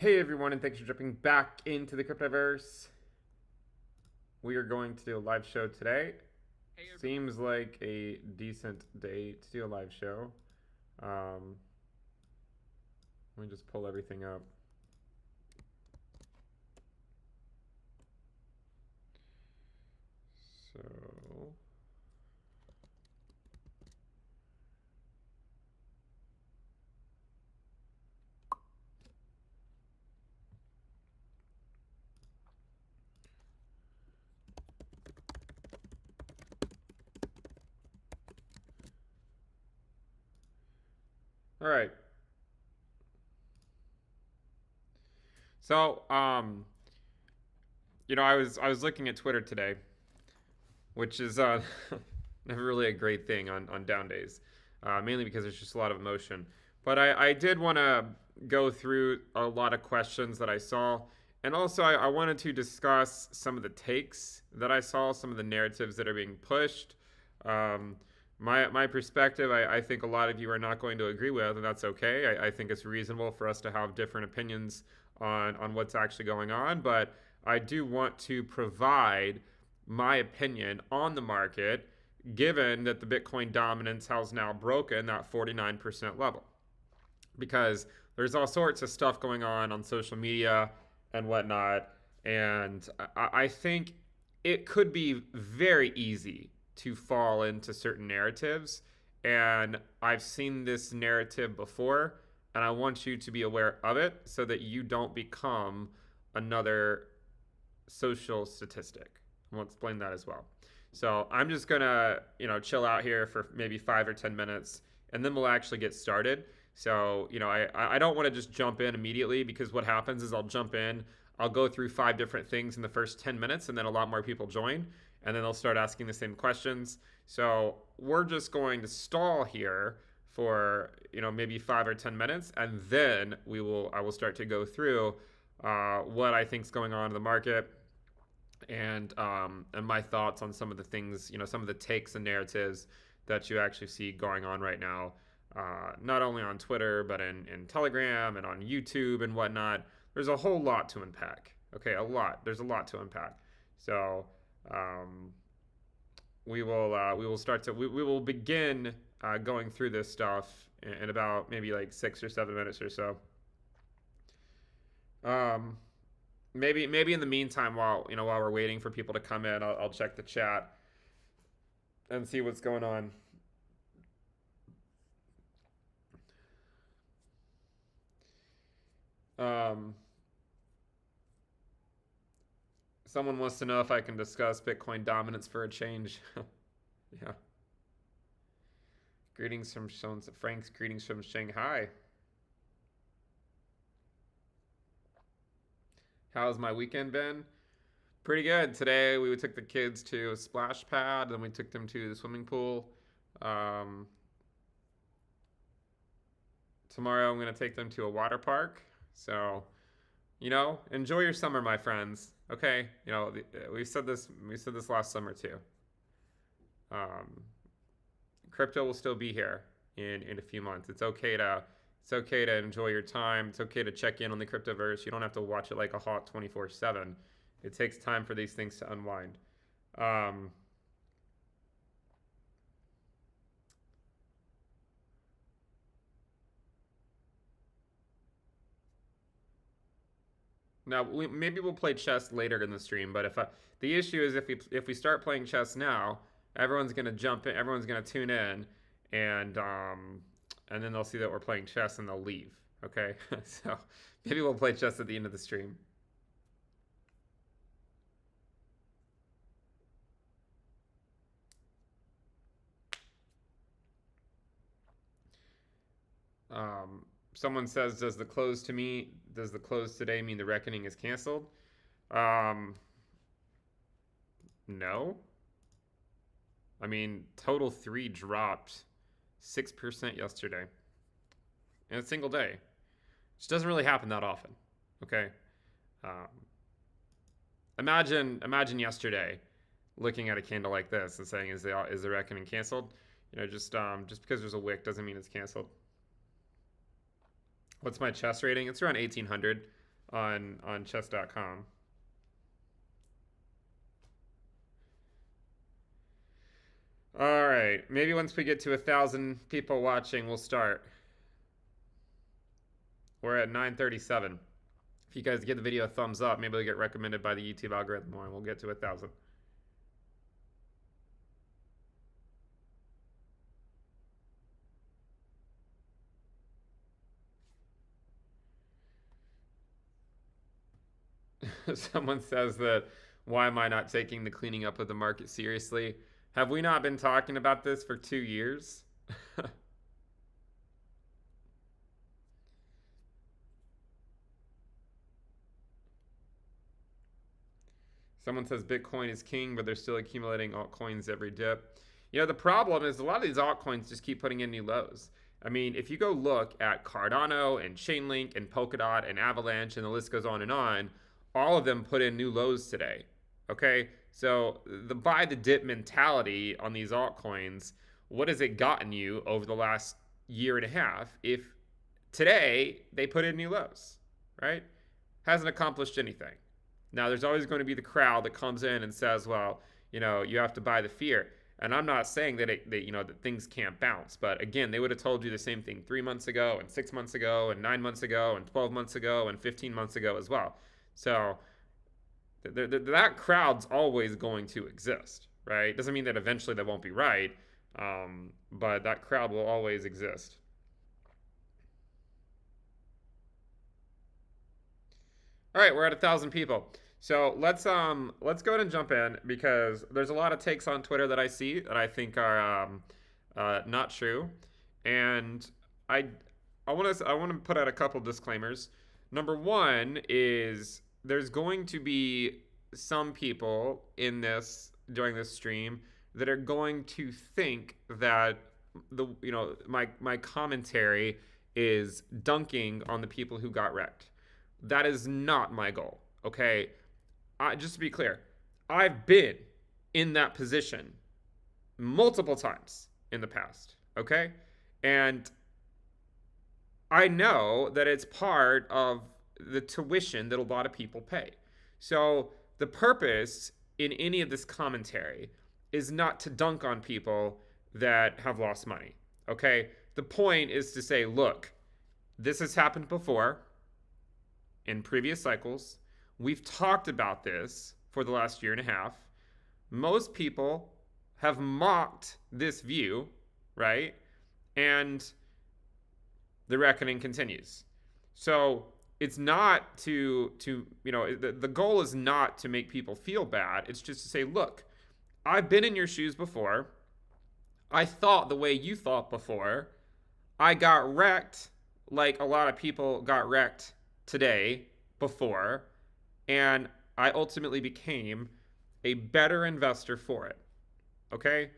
Hey everyone, and thanks for jumping back into the Cryptoverse. We are going to do a live show today. Seems like a decent day to do a live show. Let me just pull everything up. So, all right. So, I was looking at Twitter today, which is never really a great thing on down days, mainly because there's just a lot of emotion. But I did want to go through a lot of questions that I saw. And also, I wanted to discuss some of the takes that I saw, some of the narratives that are being pushed. Um, my perspective, I think a lot of you are not going to agree with, and that's okay. I think it's reasonable for us to have different opinions on what's actually going on. But I do want to provide my opinion on the market, given that the Bitcoin dominance has now broken that 49% level. Because there's all sorts of stuff going on social media and whatnot. And I think it could be very easy to fall into certain narratives. And I've seen this narrative before, and I want you to be aware of it so that you don't become another social statistic. I'll explain that as well. So I'm just gonna, chill out here for maybe 5 or 10 minutes, and then we'll actually get started. So, I don't want to just jump in immediately, because what happens is I'll jump in, I'll go through 5 different things in the first 10 minutes, and then a lot more people join, and then they'll start asking the same questions. So we're just going to stall here for, maybe 5 or 10 minutes, and then I will start to go through what I think is going on in the market, and my thoughts on some of the things, some of the takes and narratives that you actually see going on right now, not only on Twitter, but in Telegram and on YouTube and whatnot. There's a whole lot to unpack. Okay, a lot. There's a lot to unpack. So we will begin going through this stuff in about maybe like 6 or 7 minutes or so. Maybe in the meantime, while we're waiting for people to come in, I'll check the chat and see what's going on. Someone wants to know if I can discuss Bitcoin dominance for a change. Yeah. Greetings from Frank's. Greetings from Shanghai. How's my weekend been? Pretty good. Today we took the kids to a splash pad, then we took them to the swimming pool. Tomorrow I'm going to take them to a water park. So, enjoy your summer, my friends. Okay? We said this last summer too. Crypto will still be here in a few months. It's okay to enjoy your time. It's okay to check in on the Cryptoverse. You don't have to watch it like a hawk 24/7. It takes time for these things to unwind. Now maybe we'll play chess later in the stream, but the issue is if we start playing chess now, everyone's gonna jump in, everyone's gonna tune in, and then they'll see that we're playing chess and they'll leave. Okay, so maybe we'll play chess at the end of the stream. Someone says, does the close today mean the reckoning is canceled? No. I mean, total 3 dropped 6% yesterday in a single day, which doesn't really happen that often. Okay. Imagine yesterday looking at a candle like this and saying, is the reckoning canceled? Just because there's a wick doesn't mean it's canceled. What's my chess rating? It's around 1800. on chess.com. All right, maybe once we get to 1,000 people watching, we'll start. We're at 9:37. If you guys give the video a thumbs up, maybe it'll get recommended by the YouTube algorithm more, and we'll get to 1,000. Someone says that, why am I not taking the cleaning up of the market seriously? Have we not been talking about this for 2 years? Someone says Bitcoin is king, but they're still accumulating altcoins every dip. You know, the problem is a lot of these altcoins just keep putting in new lows. I mean, if you go look at Cardano and Chainlink and Polkadot and Avalanche, and the list goes on and on, all of them put in new lows today. Okay, so the buy the dip mentality on these altcoins, what has it gotten you over the last year and a half? If today they put in new lows, right? Hasn't accomplished anything. Now, there's always going to be the crowd that comes in and says, well, you know, you have to buy the fear. And I'm not saying that, that things can't bounce. But again, they would have told you the same thing 3 months ago and 6 months ago and 9 months ago and 12 months ago and 15 months ago as well. So that crowd's always going to exist, right? Doesn't mean that eventually they won't be right, but that crowd will always exist. All right, we're at 1,000 people. So let's go ahead and jump in, because there's a lot of takes on Twitter that I see that I think are not true, and I want to put out a couple disclaimers. Number one is there's going to be some people in this during this stream that are going to think that my commentary is dunking on the people who got wrecked. That is not my goal, okay? Just to be clear, I've been in that position multiple times in the past, okay? And I know that it's part of the tuition that a lot of people pay. So the purpose in any of this commentary is not to dunk on people that have lost money, okay? The point is to say, look, this has happened before in previous cycles. We've talked about this for the last year and a half. Most people have mocked this view, right? And the reckoning continues. So it's not the goal is not to make people feel bad. It's just to say, look, I've been in your shoes before. I thought the way you thought before. I got wrecked like a lot of people got wrecked today before, and I ultimately became a better investor for it. Okay?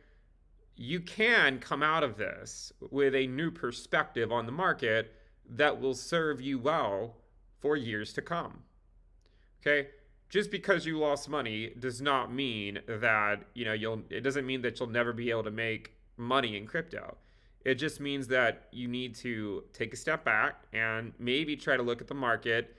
You can come out of this with a new perspective on the market that will serve you well for years to come. Okay? Just because you lost money does not mean that, it doesn't mean that you'll never be able to make money in crypto. It just means that you need to take a step back and maybe try to look at the market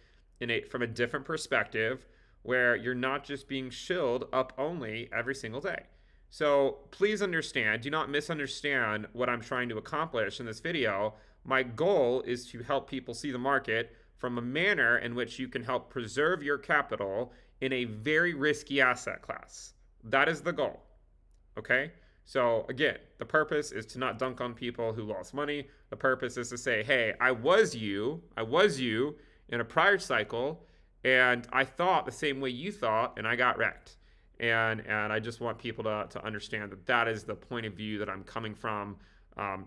from a different perspective, where you're not just being shilled up only every single day. So please understand, do not misunderstand what I'm trying to accomplish in this video. My goal is to help people see the market from a manner in which you can help preserve your capital in a very risky asset class. That is the goal, okay? So again, the purpose is to not dunk on people who lost money. The purpose is to say, hey, I was you in a prior cycle, and I thought the same way you thought, and I got wrecked. And I just want people to understand that that is the point of view that I'm coming from,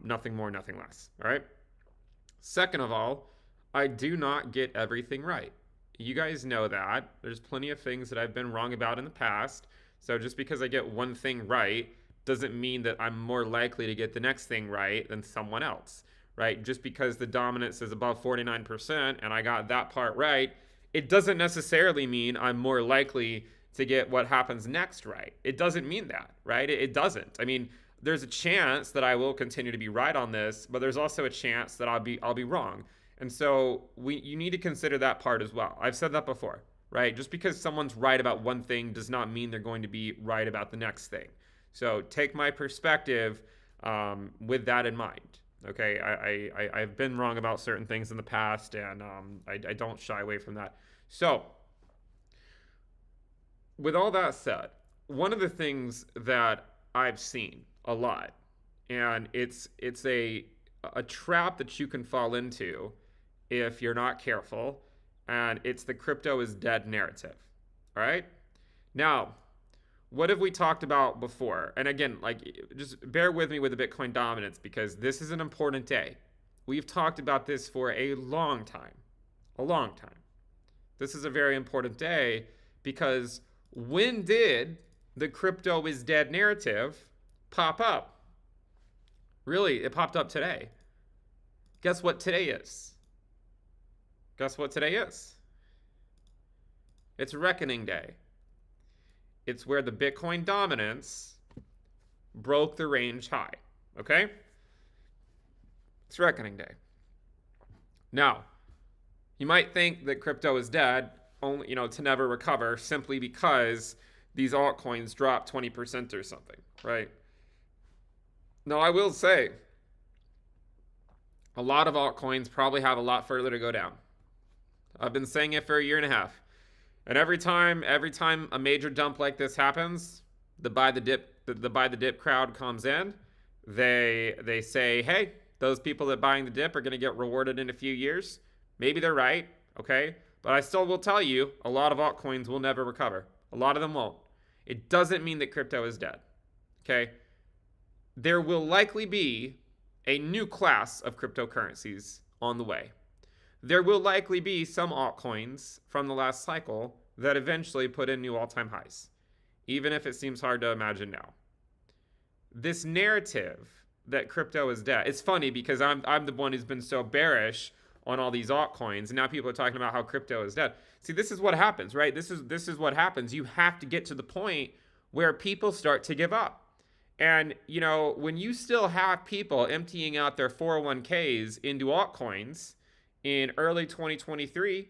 nothing more, nothing less, all right? Second of all, I do not get everything right. You guys know that. There's plenty of things that I've been wrong about in the past, so just because I get one thing right doesn't mean that I'm more likely to get the next thing right than someone else, right? Just because the dominance is above 49% and I got that part right, it doesn't necessarily mean I'm more likely to get what happens next right. It doesn't mean that, right? It doesn't. I mean, there's a chance that I will continue to be right on this, but there's also a chance that I'll be wrong. And so you need to consider that part as well. I've said that before, right? Just because someone's right about one thing does not mean they're going to be right about the next thing. So take my perspective with that in mind. Okay, I've been wrong about certain things in the past, and I don't shy away from that. So with all that said, one of the things that I've seen a lot, and it's a trap that you can fall into if you're not careful, and it's the crypto is dead narrative. All right? Now, what have we talked about before? And again, like, just bear with me with the Bitcoin dominance, because this is an important day. We've talked about this for a long time. A long time. This is a very important day, because when did the crypto is dead narrative pop up? Really, it popped up today. Guess what today is? Guess what today is? It's Reckoning Day. It's where the Bitcoin dominance broke the range high. Okay? It's Reckoning Day. Now, you might think that crypto is dead, only, to never recover, simply because these altcoins drop 20% or something, right? Now, I will say, a lot of altcoins probably have a lot further to go down. I've been saying it for a year and a half. And every time a major dump like this happens, the buy the dip crowd comes in. They say, hey, those people that buying the dip are going to get rewarded in a few years. Maybe they're right, okay? But I still will tell you, a lot of altcoins will never recover. A lot of them won't. It doesn't mean that crypto is dead, okay? There will likely be a new class of cryptocurrencies on the way. There will likely be some altcoins from the last cycle that eventually put in new all-time highs, even if it seems hard to imagine now. This narrative that crypto is dead, it's funny because I'm the one who's been so bearish on all these altcoins, and now people are talking about how crypto is dead. See, this is what happens, right? This is what happens. You have to get to the point where people start to give up. And, when you still have people emptying out their 401ks into altcoins in early 2023,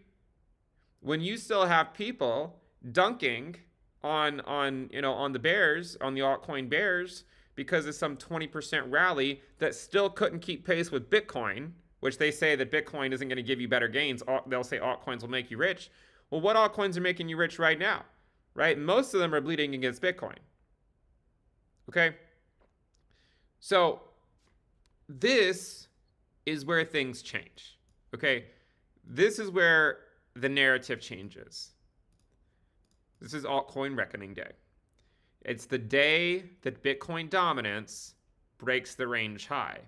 when you still have people dunking on the bears, on the altcoin bears, because of some 20% rally that still couldn't keep pace with Bitcoin, which they say that Bitcoin isn't going to give you better gains. They'll say altcoins will make you rich. Well, what altcoins are making you rich right now, right? Most of them are bleeding against Bitcoin. Okay? So this is where things change. Okay? This is where the narrative changes. This is Altcoin Reckoning Day. It's the day that Bitcoin dominance breaks the range high.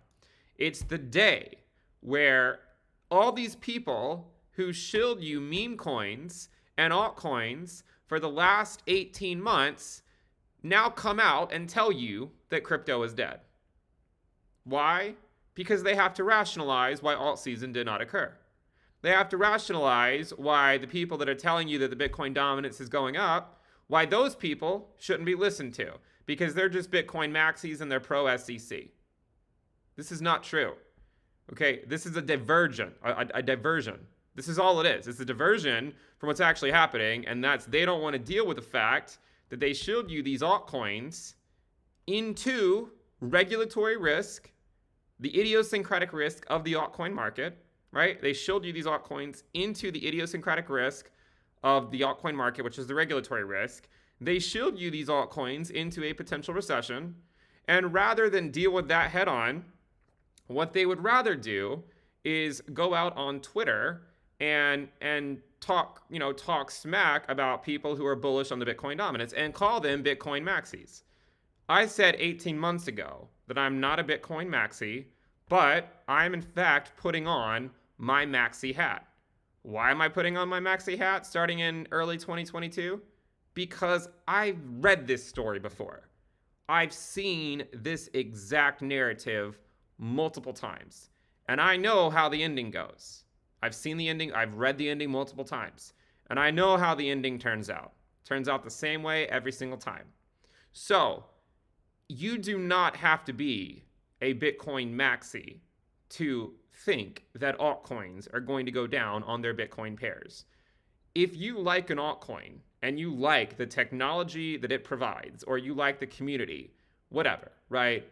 It's the day where all these people who shilled you meme coins and altcoins for the last 18 months now come out and tell you that crypto is dead. Why? Because they have to rationalize why alt season did not occur. They have to rationalize why the people that are telling you that the Bitcoin dominance is going up, why those people shouldn't be listened to, because they're just Bitcoin maxis and they're pro SEC. This is not true. Okay, this is a diversion. A diversion. This is all it is. It's a diversion from what's actually happening, and that's they don't want to deal with the fact that they shilled you these altcoins into regulatory risk, the idiosyncratic risk of the altcoin market, right? They shilled you these altcoins into the idiosyncratic risk of the altcoin market, which is the regulatory risk. They shilled you these altcoins into a potential recession, and rather than deal with that head on, what they would rather do is go out on Twitter and talk smack about people who are bullish on the Bitcoin dominance and call them Bitcoin maxis. I said 18 months ago that I'm not a Bitcoin maxi, but I'm in fact putting on my maxi hat. Why am I putting on my maxi hat starting in early 2022? Because I've read this story before. I've seen this exact narrative multiple times, and I know how the ending goes. I've seen the ending, I've read the ending multiple times, and I know how the ending turns out. Turns out the same way every single time. So, you do not have to be a Bitcoin maxi to think that altcoins are going to go down on their Bitcoin pairs. If you like an altcoin and you like the technology that it provides, or you like the community, whatever, right?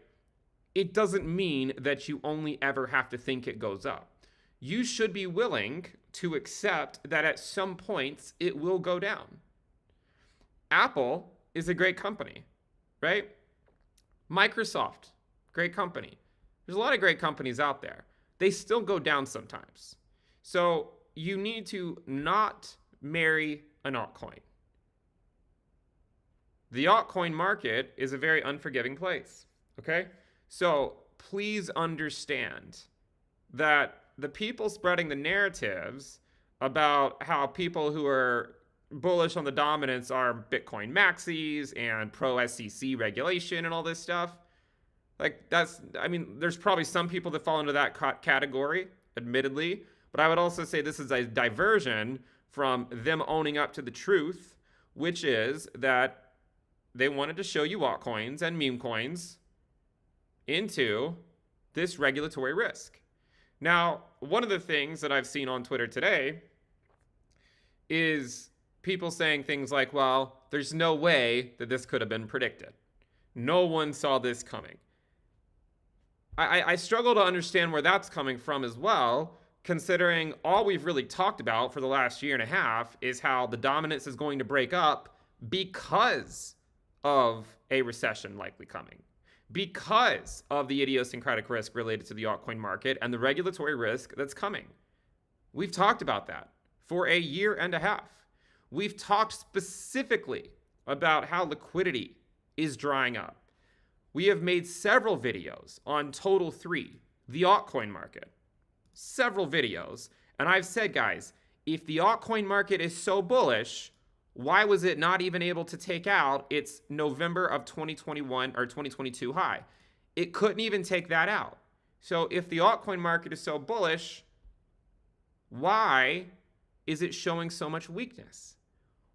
It doesn't mean that you only ever have to think it goes up. You should be willing to accept that at some points it will go down. Apple is a great company, right? Microsoft, great company. There's a lot of great companies out there. They still go down sometimes. So you need to not marry an altcoin. The altcoin market is a very unforgiving place, okay? So please understand that the people spreading the narratives about how people who are bullish on the dominance are Bitcoin maxis and pro SEC regulation and all this stuff, like there's probably some people that fall into that category, admittedly, but I would also say this is a diversion from them owning up to the truth, which is that they wanted to show you altcoins and meme coins into this regulatory risk. Now, one of the things that I've seen on Twitter today is people saying things like, well, there's no way that this could have been predicted. No one saw this coming. I struggle to understand where that's coming from as well, considering all we've really talked about for the last year and a half is how the dominance is going to break up because of a recession likely coming, because of the idiosyncratic risk related to the altcoin market and the regulatory risk that's coming. We've talked about that for a year and a half. We've talked specifically about how liquidity is drying up. We have made several videos on Total 3, the altcoin market. Several videos. And I've said, guys, if the altcoin market is so bullish, why was it not even able to take out its November of 2021 or 2022 high? It couldn't even take that out. So if the altcoin market is so bullish, why is it showing so much weakness?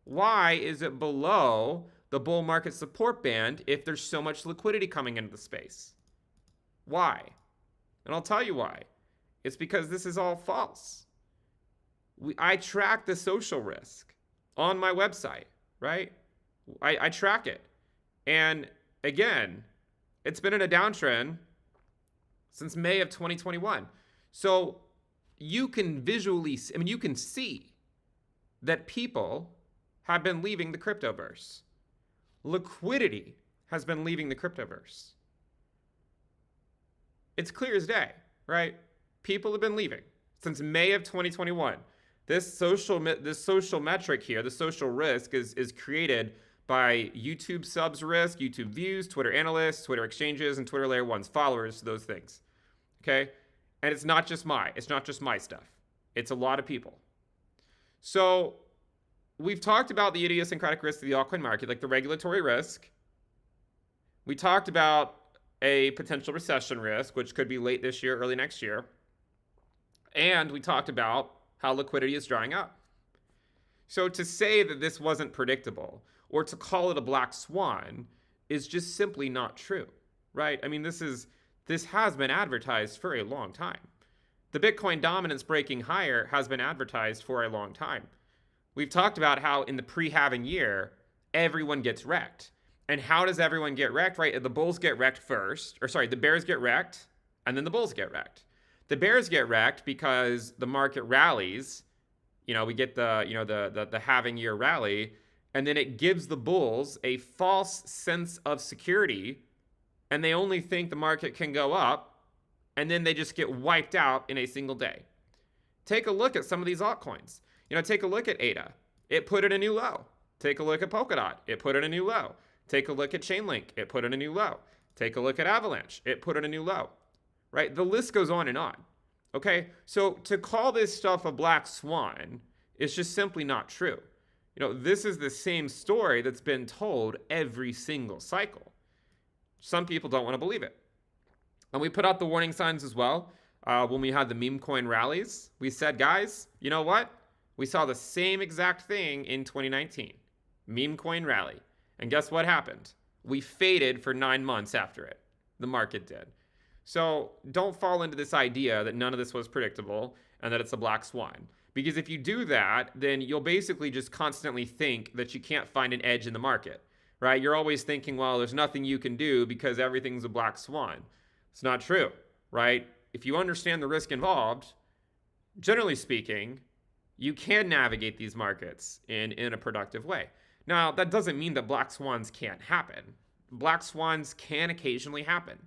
Why is it below the bull market support band if there's so much liquidity coming into the space? Why? And I'll tell you why. It's because this is all false. I track the social risk on my website, right? I track it. And again, it's been in a downtrend since May of 2021. So you can visually, you can see that people have been leaving the Cryptoverse. Liquidity has been leaving the Cryptoverse. It's clear as day, right? People have been leaving since May of 2021. This social metric here, the social risk, is created by YouTube subs risk, YouTube views, Twitter analysts, Twitter exchanges, and Twitter layer 1's followers, those things. Okay? And it's not just my stuff. It's a lot of people. So we've talked about the idiosyncratic risk of the altcoin market, like the regulatory risk. We talked about a potential recession risk, which could be late this year, early next year. And we talked about how liquidity is drying up. So to say that this wasn't predictable or to call it a black swan is just simply not true, right? I mean, this has been advertised for a long time. The Bitcoin dominance breaking higher has been advertised for a long time. We've talked about how in the pre-halving year, everyone gets wrecked. And how does everyone get wrecked, right? The bulls get wrecked first, the bears get wrecked, and then the bulls get wrecked. The bears get wrecked because the market rallies. We get the halving year rally, and then it gives the bulls a false sense of security, and they only think the market can go up, and then they just get wiped out in a single day. Take a look at some of these altcoins. Take a look at ADA. It put in a new low. Take a look at Polkadot. It put in a new low. Take a look at Chainlink. It put in a new low. Take a look at Avalanche. It put in a new low. Right? The list goes on and on. Okay? So to call this stuff a black swan is just simply not true. This is the same story that's been told every single cycle. Some people don't want to believe it. And we put out the warning signs as well. When we had the meme coin rallies, we said, guys, you know what? We saw the same exact thing in 2019. Meme coin rally. And guess what happened? We faded for 9 months after it. The market did. So don't fall into this idea that none of this was predictable and that it's a black swan. Because if you do that, then you'll basically just constantly think that you can't find an edge in the market, right? You're always thinking, well, there's nothing you can do because everything's a black swan. It's not true, right? If you understand the risk involved, generally speaking, you can navigate these markets in a productive way. Now, that doesn't mean that black swans can't happen. Black swans can occasionally happen.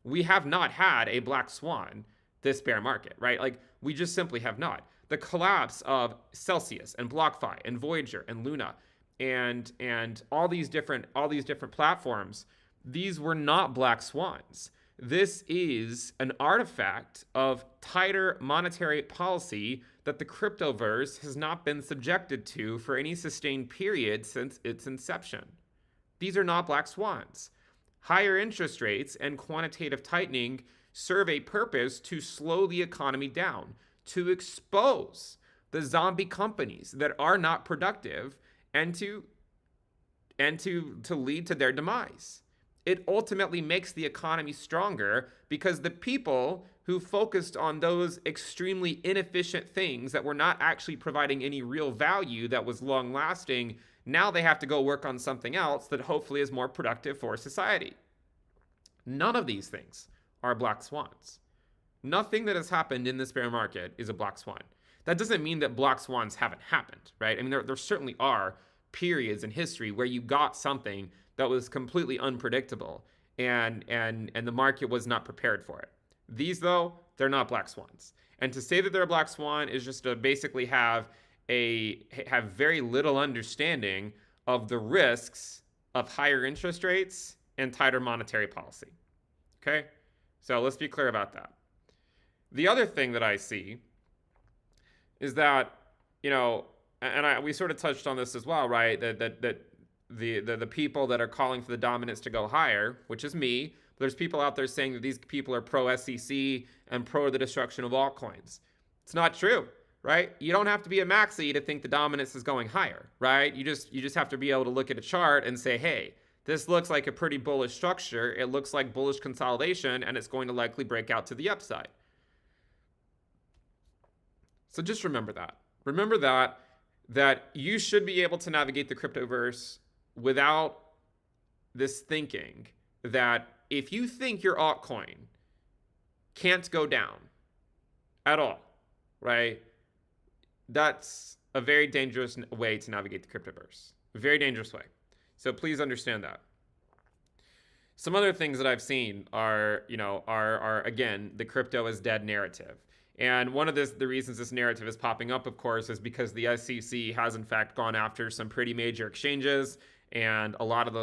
We have not had a black swan this bear market, right? Like, we just simply have not. The collapse of Celsius and BlockFi and Voyager and Luna and all these different platforms, these were not black swans. This is an artifact of tighter monetary policy that the Cryptoverse has not been subjected to for any sustained period since its inception. These are not black swans. Higher interest rates and quantitative tightening serve a purpose to slow the economy down, to expose the zombie companies that are not productive and to lead to their demise. It ultimately makes the economy stronger because the people who focused on those extremely inefficient things that were not actually providing any real value that was long lasting, now they have to go work on something else that hopefully is more productive for society. None of these things are black swans. Nothing that has happened in this bear market is a black swan. That doesn't mean that black swans haven't happened, right? I mean, there certainly are periods in history where you got something that was completely unpredictable and the market was not prepared for it. These, though, they're not black swans. And to say that they're a black swan is just to basically have very little understanding of the risks of higher interest rates and tighter monetary policy. Okay? So let's be clear about that. The other thing that I see is that, we sort of touched on this as well, right? That the people that are calling for the dominance to go higher, which is me, but there's people out there saying that these people are pro-SEC and pro the destruction of altcoins. It's not true, right? You don't have to be a maxi to think the dominance is going higher, right? You just have to be able to look at a chart and say, hey, this looks like a pretty bullish structure. It looks like bullish consolidation, and it's going to likely break out to the upside. So just remember that. Remember that you should be able to navigate the Cryptoverse without this thinking that if you think your altcoin can't go down at all, right? That's a very dangerous way to navigate the Cryptoverse. A very dangerous way. So please understand that. Some other things that I've seen are again, the crypto is dead narrative. And one of the reasons this narrative is popping up, of course, is because the SEC has in fact gone after some pretty major exchanges, and a lot of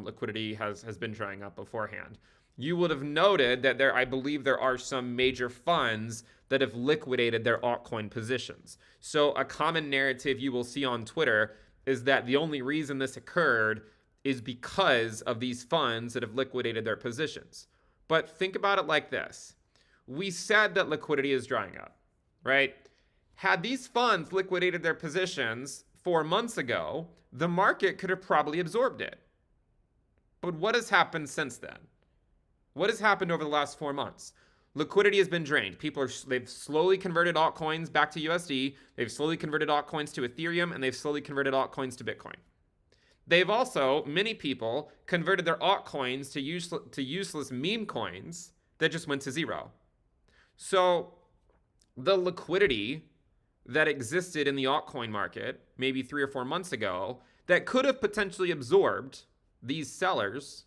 liquidity has been drying up beforehand. You would have noted that I believe there are some major funds that have liquidated their altcoin positions. So a common narrative you will see on Twitter is that the only reason this occurred is because of these funds that have liquidated their positions. But think about it like this. We said that liquidity is drying up, right? Had these funds liquidated their positions 4 months ago, the market could have probably absorbed it. But what has happened since then? What has happened over the last 4 months? Liquidity has been drained. They've slowly converted altcoins back to USD. They've slowly converted altcoins to Ethereum, and they've slowly converted altcoins to Bitcoin. They've also, many people, converted their altcoins to useless meme coins that just went to zero. So the liquidity that existed in the altcoin market maybe 3 or 4 months ago that could have potentially absorbed these sellers,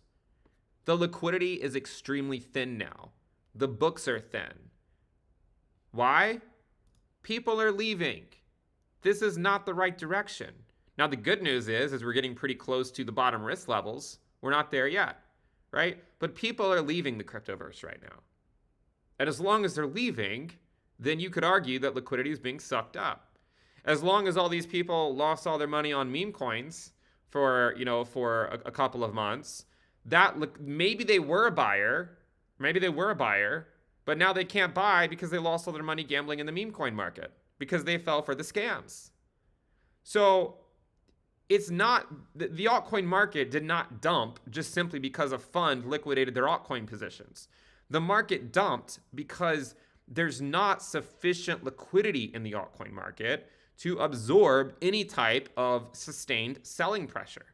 the liquidity is extremely thin now. The books are thin. Why? People are leaving. This is not the right direction. Now, the good news is we're getting pretty close to the bottom risk levels. We're not there yet, right? But people are leaving the Cryptoverse right now. And as long as they're leaving, then you could argue that liquidity is being sucked up. As long as all these people lost all their money on meme coins for a couple of months, maybe they were a buyer, but now they can't buy because they lost all their money gambling in the meme coin market because they fell for the scams. So it's not, the altcoin market did not dump just simply because a fund liquidated their altcoin positions. The market dumped because there's not sufficient liquidity in the altcoin market to absorb any type of sustained selling pressure,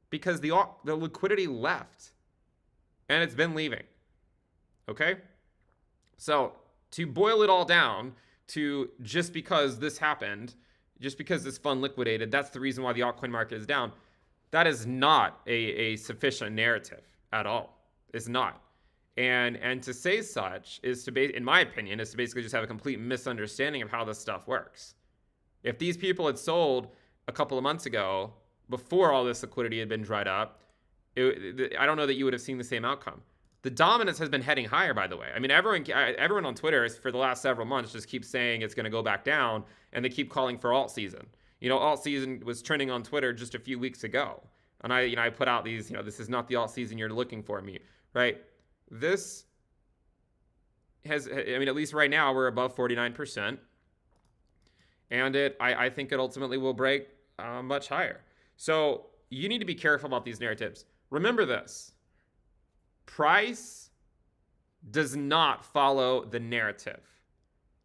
because the liquidity left, and it's been leaving. Okay? So to boil it all down to just because this happened, just because this fund liquidated, that's the reason why the altcoin market is down, that is not a sufficient narrative at all. It's not. And to say such is to, in my opinion, is to basically just have a complete misunderstanding of how this stuff works. If these people had sold a couple of months ago, before all this liquidity had been dried up, I don't know that you would have seen the same outcome. The dominance has been heading higher, by the way. I mean, everyone on Twitter for the last several months just keeps saying it's going to go back down, and they keep calling for alt season. You know, alt season was trending on Twitter just a few weeks ago, and I put out these, this is not the alt season you're looking for, me, right? This has, at least right now we're above 49%, and I think it ultimately will break much higher. So you need to be careful about these narratives. Remember this. Price does not follow the narrative.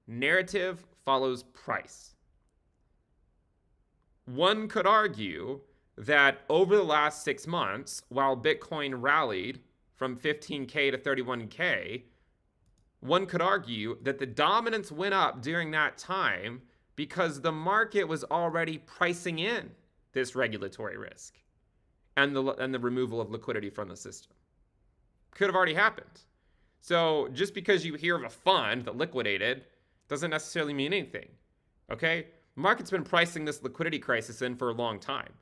Narrative follows price. One could argue that over the last 6 months, while Bitcoin rallied from 15K to 31K, one could argue that the dominance went up during that time because the market was already pricing in this regulatory risk and the removal of liquidity from the system. Could have already happened. So just because you hear of a fund that liquidated doesn't necessarily mean anything. Okay? The market's been pricing this liquidity crisis in for a long time,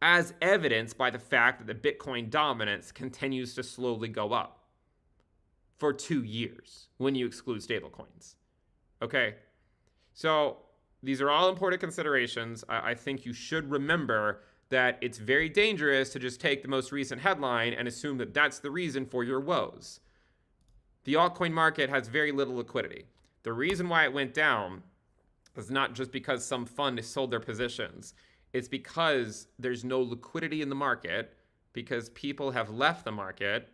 as evidenced by the fact that the Bitcoin dominance continues to slowly go up for 2 years when you exclude stablecoins. Okay? So these are all important considerations. I think you should remember that it's very dangerous to just take the most recent headline and assume that that's the reason for your woes. The altcoin market has very little liquidity. The reason why it went down is not just because some fund has sold their positions. It's because there's no liquidity in the market, because people have left the market,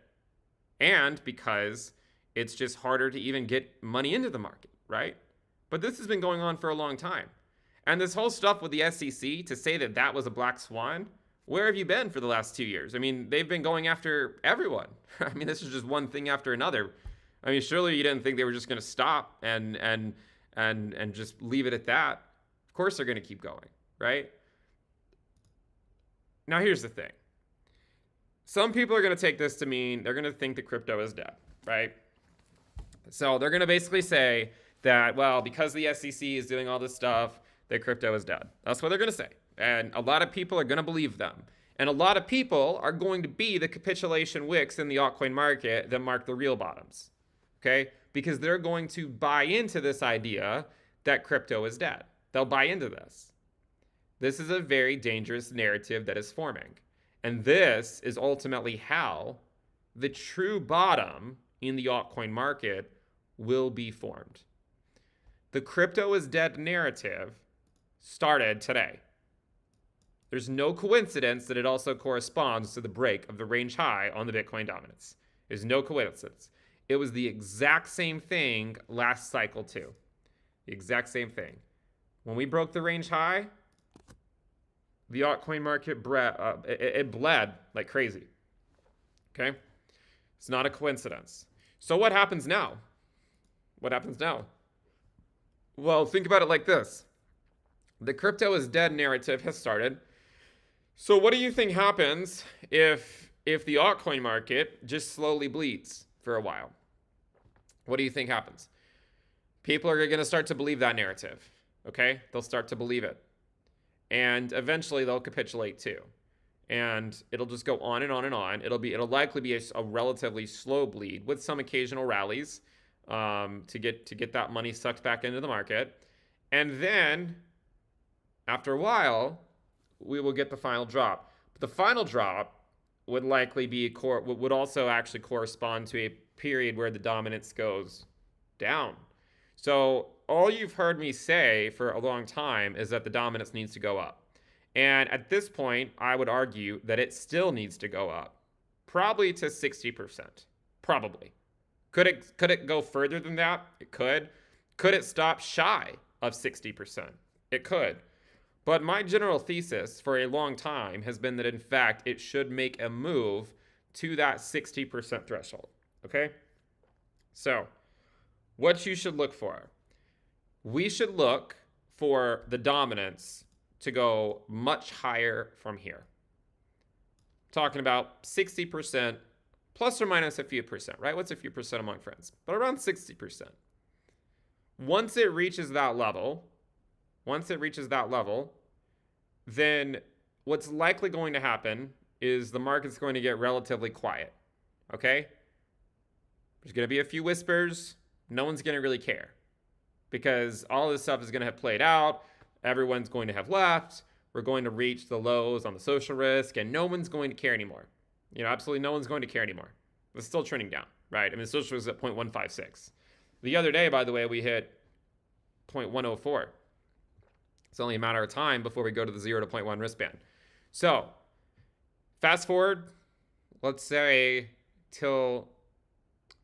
and because it's just harder to even get money into the market, right? But this has been going on for a long time. And this whole stuff with the SEC, to say that that was a black swan, where have you been for the last 2 years? I mean, they've been going after everyone. I mean, this is just one thing after another. I mean, surely you didn't think they were just going to stop and just leave it at that. Of course they're going to keep going, right? Now, here's the thing. Some people are going to take this to mean they're going to think that crypto is dead, right? So they're going to basically say that, well, because the SEC is doing all this stuff, that crypto is dead. That's what they're going to say. And a lot of people are going to believe them. And a lot of people are going to be the capitulation wicks in the altcoin market that mark the real bottoms. Okay? Because they're going to buy into this idea that crypto is dead. They'll buy into this. This is a very dangerous narrative that is forming. And this is ultimately how the true bottom in the altcoin market will be formed. The crypto is dead narrative started today. There's no coincidence that it also corresponds to the break of the range high on the Bitcoin dominance. There's no coincidence. It was the exact same thing last cycle too. The exact same thing. When we broke the range high, the altcoin market bled like crazy. Okay? It's not a coincidence. So what happens now? What happens now? Well, think about it like this. The crypto is dead narrative has started. So what do you think happens if the altcoin market just slowly bleeds for a while? What do you think happens? People are going to start to believe that narrative. Okay? They'll start to believe it. And eventually they'll capitulate too. And it'll just go on and on and on. It'll likely be a relatively slow bleed with some occasional rallies to get that money sucked back into the market. And then after a while, we will get the final drop. But the final drop would likely be would also actually correspond to a period where the dominance goes down. So all you've heard me say for a long time is that the dominance needs to go up. And at this point, I would argue that it still needs to go up, probably to 60%. Probably. Could it go further than that? It could. Could it stop shy of 60%? It could. But my general thesis for a long time has been that, in fact, it should make a move to that 60% threshold. Okay? So, what you should look for. We should look for the dominance to go much higher from here. Talking about 60%, plus or minus a few percent, right? What's a few percent among friends? But around 60%. Once it reaches that level, then what's likely going to happen is the market's going to get relatively quiet, okay? There's going to be a few whispers. No one's going to really care because all this stuff is going to have played out. Everyone's going to have left. We're going to reach the lows on the social risk, and no one's going to care anymore. Absolutely no one's going to care anymore. It's still trending down, right? I mean, social risk is at 0.156. The other day, by the way, we hit 0.104. It's only a matter of time before we go to the 0 to 0.1 wristband. So, fast forward, let's say till,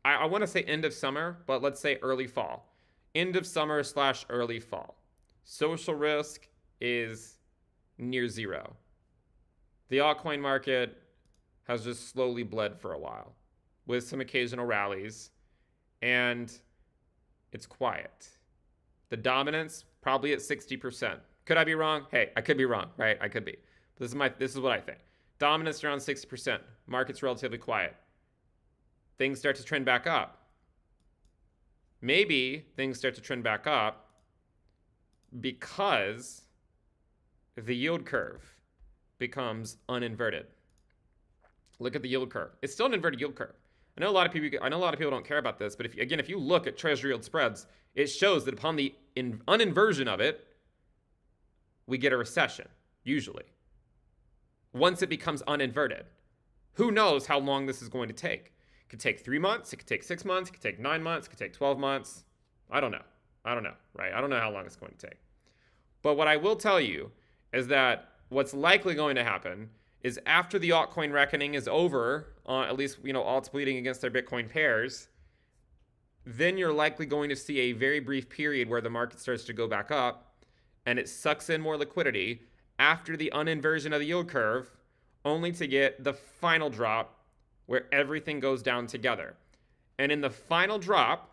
I want to say end of summer, but let's say early fall. End of summer / early fall. Social risk is near zero. The altcoin market has just slowly bled for a while with some occasional rallies, and it's quiet. The dominance probably at 60%. Could I be wrong? Hey, I could be wrong, right? I could be. This is what I think. Dominance around 60%. Market's relatively quiet. Things start to trend back up. Maybe things start to trend back up because the yield curve becomes uninverted. Look at the yield curve. It's still an inverted yield curve. I know a lot of people don't care about this, but if you look at Treasury yield spreads, it shows that upon the uninversion of it, we get a recession, usually. Once it becomes uninverted. Who knows how long this is going to take? It could take 3 months, it could take 6 months, it could take 9 months, it could take 12 months. I don't know, right? I don't know how long it's going to take. But what I will tell you is that what's likely going to happen is after the altcoin reckoning is over, at least, alts bleeding against their Bitcoin pairs, then you're likely going to see a very brief period where the market starts to go back up and it sucks in more liquidity after the uninversion of the yield curve, only to get the final drop where everything goes down together. And in the final drop,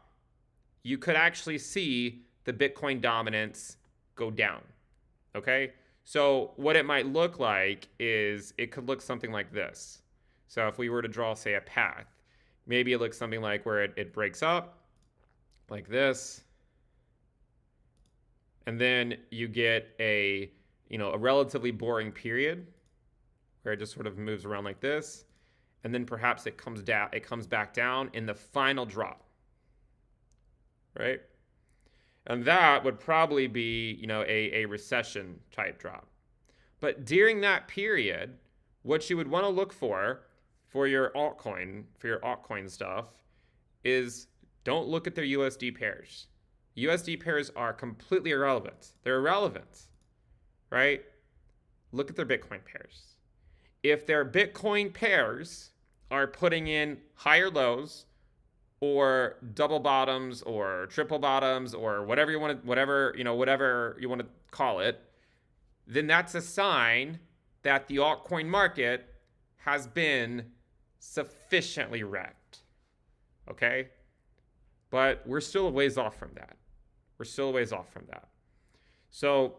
you could actually see the Bitcoin dominance go down, okay? So what it might look like is it could look something like this. So if we were to draw, say, a path, maybe it looks something like where it breaks up like this. And then you get a relatively boring period where it just sort of moves around like this. And then perhaps it comes back down in the final drop, right? And that would probably be, a recession type drop. But during that period, what you would want to look for your altcoin stuff is don't look at their USD pairs. USD pairs are completely irrelevant. They're irrelevant, right? Look at their Bitcoin pairs. If their Bitcoin pairs are putting in higher lows or double bottoms or triple bottoms or whatever you want to call it, then that's a sign that the altcoin market has been sufficiently wrecked. Okay? But we're still a ways off from that. So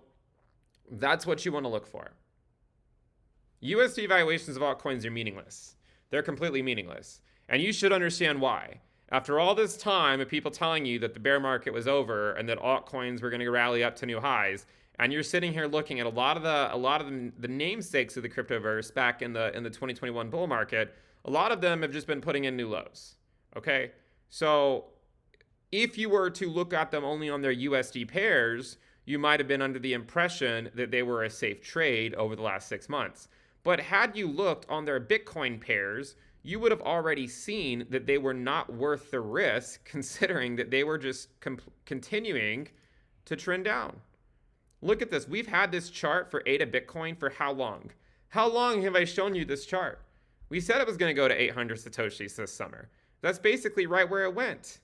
that's what you want to look for. USD valuations of altcoins are meaningless. They're completely meaningless. And you should understand why. After all this time of people telling you that the bear market was over and that altcoins were going to rally up to new highs, and you're sitting here looking at a lot of the namesakes of the cryptoverse back in the 2021 bull market, a lot of them have just been putting in new lows. Okay? So if you were to look at them only on their USD pairs, you might have been under the impression that they were a safe trade over the last 6 months. But had you looked on their Bitcoin pairs, you would have already seen that they were not worth the risk, considering that they were just continuing to trend down. Look at this. We've had this chart for ADA Bitcoin for how long? How long have I shown you this chart? We said it was going to go to 800 Satoshis this summer. That's basically right where it went.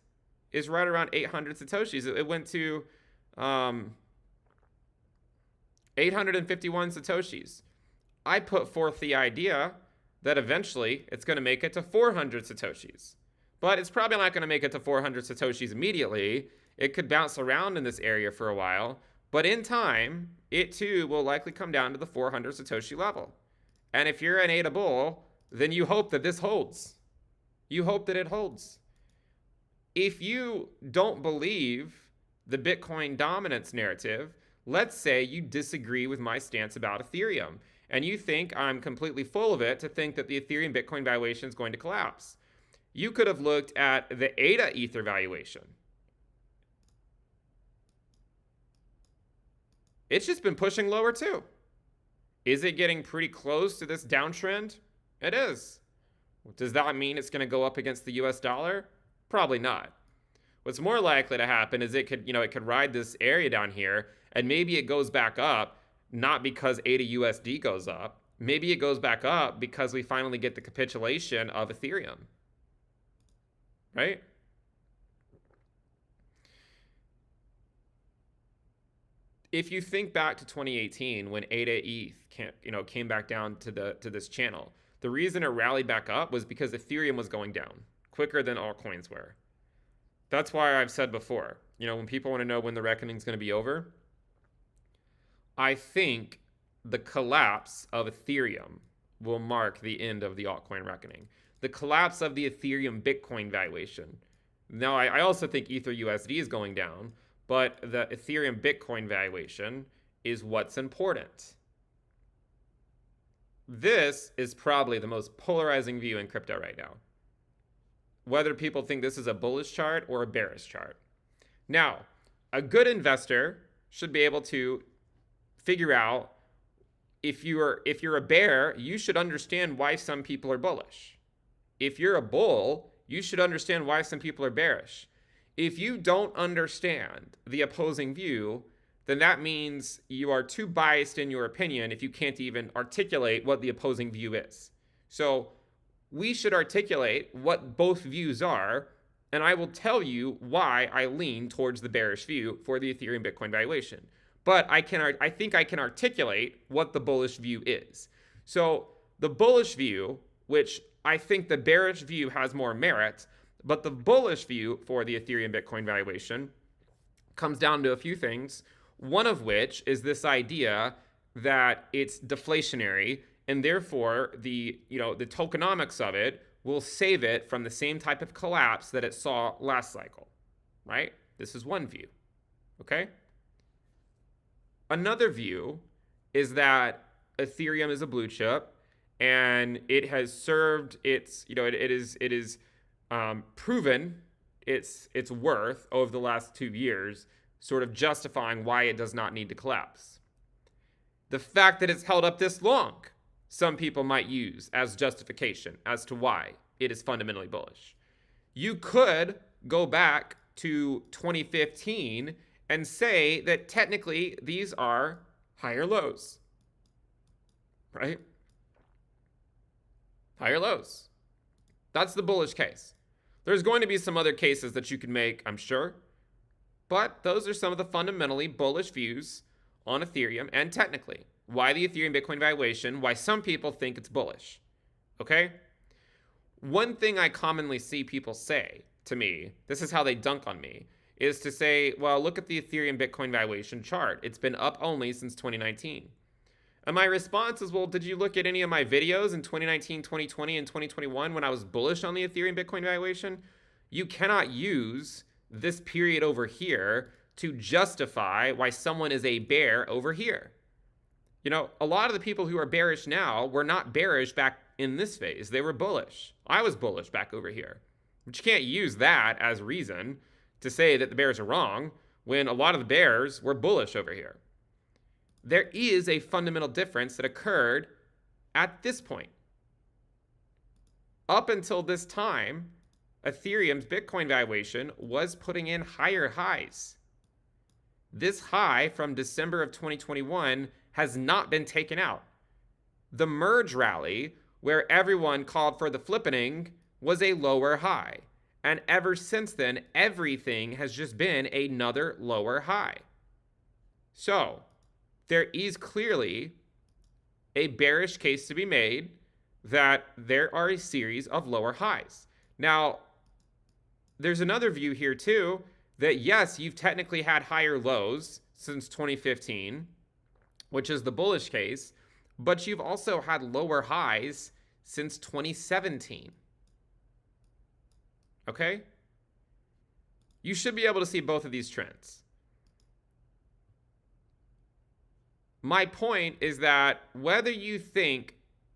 Is right around 800 Satoshis. It went to 851 Satoshis. I put forth the idea that eventually it's going to make it to 400 Satoshis. But it's probably not going to make it to 400 Satoshis immediately. It could bounce around in this area for a while. But in time, it too will likely come down to the 400 Satoshi level. And if you're an ADA bull, then you hope that this holds. You hope that it holds. If you don't believe the Bitcoin dominance narrative, let's say you disagree with my stance about Ethereum, and you think I'm completely full of it to think that the Ethereum Bitcoin valuation is going to collapse. You could have looked at the ADA Ether valuation. It's just been pushing lower too. Is it getting pretty close to this downtrend? It is. Does that mean it's going to go up against the US dollar? Probably not. What's more likely to happen is it could ride this area down here, and maybe it goes back up, not because ADA USD goes up. Maybe it goes back up because we finally get the capitulation of Ethereum. Right? If you think back to 2018 when ADA ETH came back down to this channel, the reason it rallied back up was because Ethereum was going down quicker than altcoins were. That's why I've said before, when people want to know when the reckoning is going to be over, I think the collapse of Ethereum will mark the end of the altcoin reckoning. The collapse of the Ethereum Bitcoin valuation. Now, I also think Ether USD is going down, but the Ethereum Bitcoin valuation is what's important. This is probably the most polarizing view in crypto right now. Whether people think this is a bullish chart or a bearish chart. Now, a good investor should be able to figure out if you're a bear, you should understand why some people are bullish. If you're a bull, you should understand why some people are bearish. If you don't understand the opposing view, then that means you are too biased in your opinion if you can't even articulate what the opposing view is. So we should articulate what both views are, and I will tell you why I lean towards the bearish view for the Ethereum Bitcoin valuation. But I think I can articulate what the bullish view is. So the bullish view, which I think the bearish view has more merit, but the bullish view for the Ethereum Bitcoin valuation comes down to a few things, one of which is this idea that it's deflationary, and therefore the tokenomics of it will save it from the same type of collapse that it saw last cycle, right? This is one view, okay? Another view is that Ethereum is a blue chip, and it has served its, it is proven its worth over the last 2 years, sort of justifying why it does not need to collapse. The fact that it's held up this long, some people might use as justification as to why it is fundamentally bullish. You could go back to 2015 and say that technically these are higher lows, right? Higher lows. That's the bullish case. There's going to be some other cases that you can make, I'm sure, but those are some of the fundamentally bullish views on Ethereum and technically why the Ethereum Bitcoin valuation, why some people think it's bullish, okay? One thing I commonly see people say to me, this is how they dunk on me, is to say, well, look at the Ethereum Bitcoin valuation chart. It's been up only since 2019. And my response is, well, did you look at any of my videos in 2019, 2020, and 2021 when I was bullish on the Ethereum Bitcoin valuation? You cannot use this period over here to justify why someone is a bear over here. A lot of the people who are bearish now were not bearish back in this phase. They were bullish. I was bullish back over here. But you can't use that as reason to say that the bears are wrong when a lot of the bears were bullish over here. There is a fundamental difference that occurred at this point. Up until this time, Ethereum's Bitcoin valuation was putting in higher highs. this high from December of 2021 has not been taken out. The merge rally, where everyone called for the flippening, was a lower high. And ever since then, everything has just been another lower high. So there is clearly a bearish case to be made that there are a series of lower highs. Now, there's another view here too, that yes, you've technically had higher lows since 2015, which is the bullish case, but you've also had lower highs since 2017. Okay? You should be able to see both of these trends. My point is that whether you think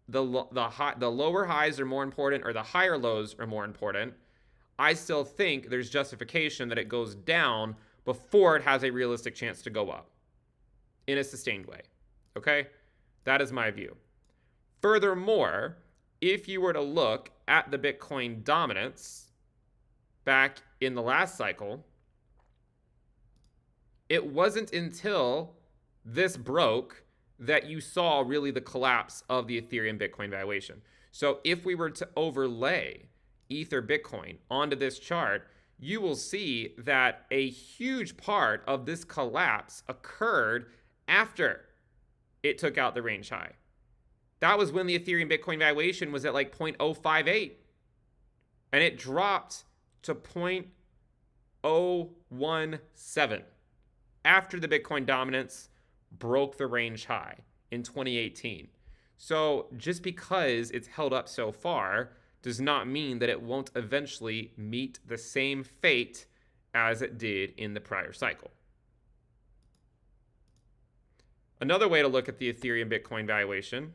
the lower highs are more important or the higher lows are more important, I still think there's justification that it goes down before it has a realistic chance to go up in a sustained way. Okay? That is my view. Furthermore, if you were to look at the Bitcoin dominance back in the last cycle, it wasn't until this broke that you saw really the collapse of the Ethereum Bitcoin valuation. So if we were to overlay Ether Bitcoin onto this chart, you will see that a huge part of this collapse occurred after it took out the range high. That was when the Ethereum Bitcoin valuation was at like 0.058. And it dropped to 0.017 after the Bitcoin dominance broke the range high in 2018. So just because it's held up so far does not mean that it won't eventually meet the same fate as it did in the prior cycle. Another way to look at the Ethereum Bitcoin valuation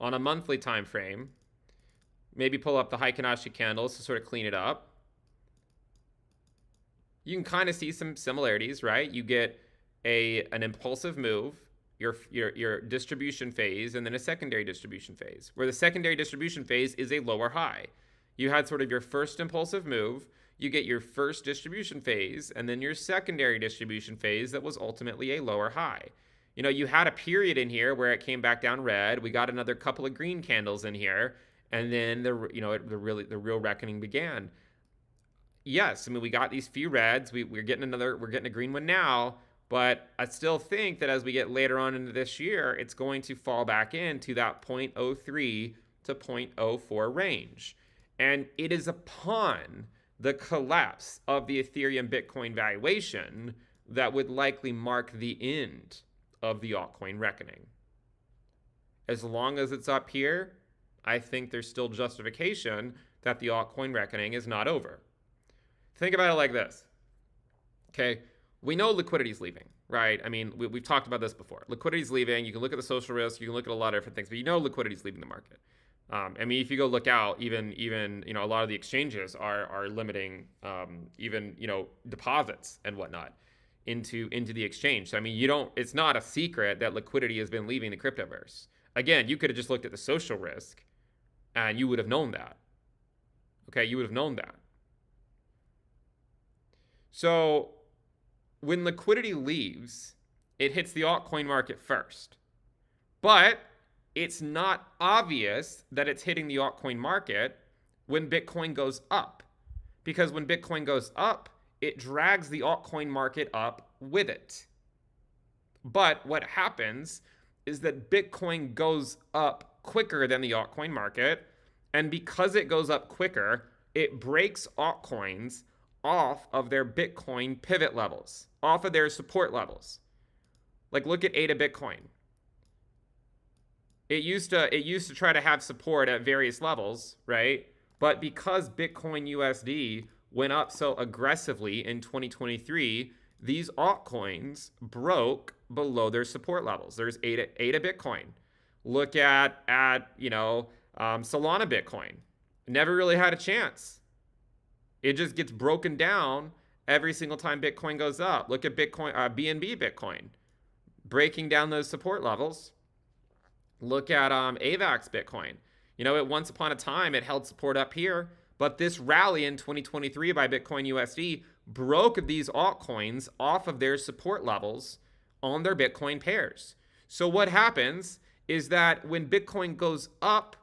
on a monthly time frame, maybe pull up the Heikinashi candles to sort of clean it up. You can kind of see some similarities, right? You get an impulsive move, your distribution phase, and then a secondary distribution phase, where the secondary distribution phase is a lower high. You had sort of your first impulsive move, you get your first distribution phase, and then your secondary distribution phase that was ultimately a lower high. You know, you had a period in here where it came back down red. We got another couple of green candles in here, and then the real reckoning began. Yes, I mean, we got these few reds. We're getting a green one now, but I still think that as we get later on into this year, it's going to fall back into that 0.03 to 0.04 range. And it is upon the collapse of the Ethereum Bitcoin valuation that would likely mark the end of the altcoin reckoning. As long as it's up here, I think there's still justification that the altcoin reckoning is not over. Think about it like this. Okay, we know liquidity is leaving, right? I mean, we've talked about this before. Liquidity is leaving. You can look at the social risk. You can look at a lot of different things, but you know liquidity is leaving the market. I mean, if you go look out, even a lot of the exchanges are limiting deposits and whatnot into the exchange. So I mean, it's not a secret that liquidity has been leaving the cryptoverse. Again, you could have just looked at the social risk and you would have known that. Okay, you would have known that. So when liquidity leaves, it hits the altcoin market first. But it's not obvious that it's hitting the altcoin market when Bitcoin goes up. Because when Bitcoin goes up, it drags the altcoin market up with it. But what happens is that Bitcoin goes up quicker than the altcoin market. And because it goes up quicker, it breaks altcoins off of their Bitcoin pivot levels, off of their support levels. Like look at ADA Bitcoin. It used to try to have support at various levels, right? But because Bitcoin USD went up so aggressively in 2023, these altcoins broke below their support levels. There's ADA Bitcoin. Look at Solana Bitcoin. Never really had a chance. It just gets broken down every single time Bitcoin goes up. Look at Bitcoin, BNB Bitcoin, breaking down those support levels. Look at AVAX Bitcoin. Once upon a time, it held support up here, But this rally in 2023 by Bitcoin USD broke these altcoins off of their support levels on their Bitcoin pairs. So what happens is that when Bitcoin goes up,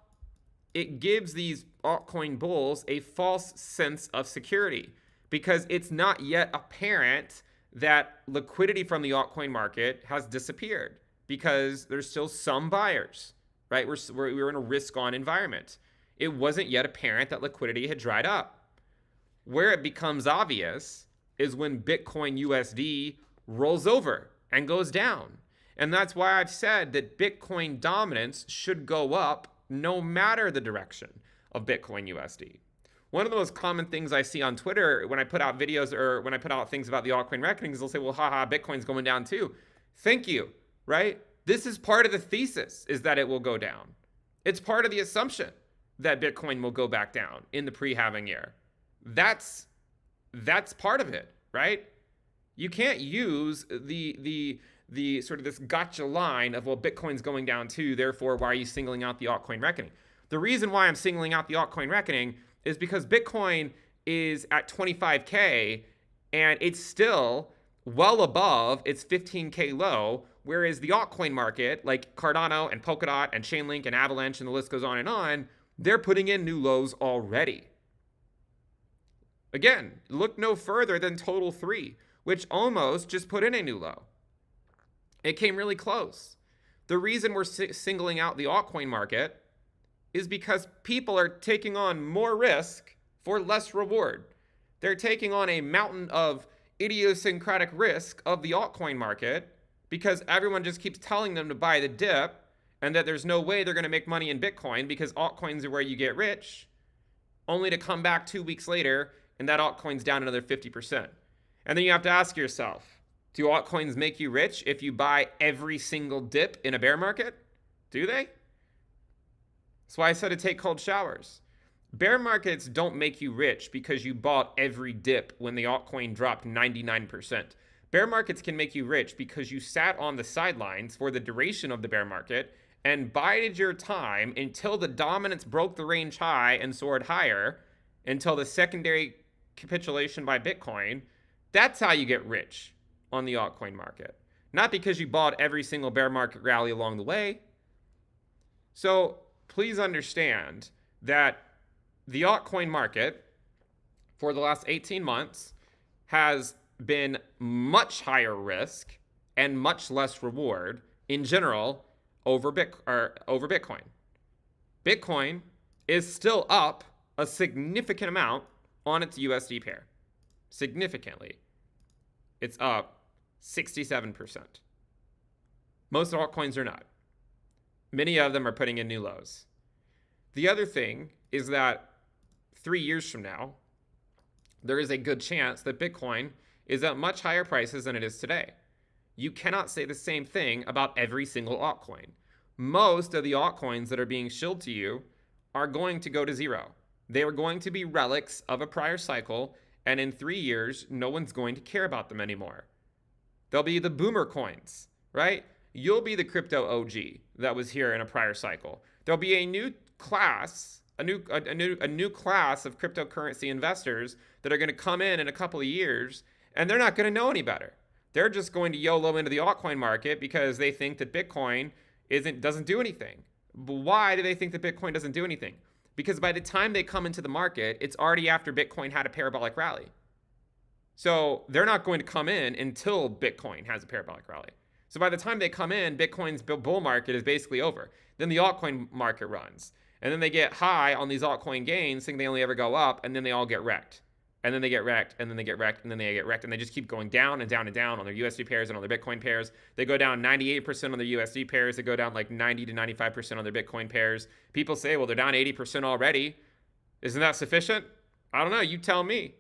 it gives these altcoin bulls a false sense of security because it's not yet apparent that liquidity from the altcoin market has disappeared because there's still some buyers, right? We're in a risk-on environment. It wasn't yet apparent that liquidity had dried up. Where it becomes obvious is when Bitcoin USD rolls over and goes down. And that's why I've said that Bitcoin dominance should go up no matter the direction of Bitcoin USD. One of the most common things I see on Twitter when I put out videos or when I put out things about the altcoin reckonings, they'll say, well, haha, Bitcoin's going down too. Thank you, right? This is part of the thesis, is that it will go down. It's part of the assumption that Bitcoin will go back down in the pre-halving year. That's part of it, right? You can't use the sort of this gotcha line of, well, Bitcoin's going down too, therefore why are you singling out the altcoin reckoning? The reason why I'm singling out the altcoin reckoning is because Bitcoin is at 25K and it's still well above its 15K low, whereas the altcoin market, like Cardano and Polkadot and Chainlink and Avalanche and the list goes on, they're putting in new lows already. Again, look no further than Total 3, which almost just put in a new low. It came really close. The reason we're singling out the altcoin market is because people are taking on more risk for less reward. They're taking on a mountain of idiosyncratic risk of the altcoin market because everyone just keeps telling them to buy the dip and that there's no way they're going to make money in Bitcoin because altcoins are where you get rich, only to come back 2 weeks later and that altcoin's down another 50%. And then you have to ask yourself, do altcoins make you rich if you buy every single dip in a bear market? Do they? That's why I said to take cold showers. Bear markets don't make you rich because you bought every dip when the altcoin dropped 99%. Bear markets can make you rich because you sat on the sidelines for the duration of the bear market and bided your time until the dominance broke the range high and soared higher until the secondary capitulation by Bitcoin. That's how you get rich on the altcoin market. Not because you bought every single bear market rally along the way. So please understand that the altcoin market for the last 18 months has been much higher risk and much less reward in general over Bitcoin. Bitcoin is still up a significant amount on its USD pair. Significantly. It's up 67%. Most altcoins are not. Many of them are putting in new lows. The other thing is that 3 years from now, there is a good chance that Bitcoin is at much higher prices than it is today. You cannot say the same thing about every single altcoin. Most of the altcoins that are being shilled to you are going to go to zero. They are going to be relics of a prior cycle, and in 3 years, no one's going to care about them anymore. They'll be the boomer coins, right? You'll be the crypto OG that was here in a prior cycle. There'll be a new class, a new class of cryptocurrency investors that are going to come in a couple of years, and they're not going to know any better. They're just going to YOLO into the altcoin market because they think that Bitcoin doesn't do anything. But why do they think that Bitcoin doesn't do anything? Because by the time they come into the market, it's already after Bitcoin had a parabolic rally. So they're not going to come in until Bitcoin has a parabolic rally. So by the time they come in, Bitcoin's bull market is basically over. Then the altcoin market runs. And then they get high on these altcoin gains, thinking they only ever go up, and then they all get wrecked. And then they get wrecked, and then they get wrecked, and then they get wrecked, and they just keep going down and down and down on their USD pairs and on their Bitcoin pairs. They go down 98% on their USD pairs. They go down like 90 to 95% on their Bitcoin pairs. People say, well, they're down 80% already. Isn't that sufficient? I don't know. You tell me.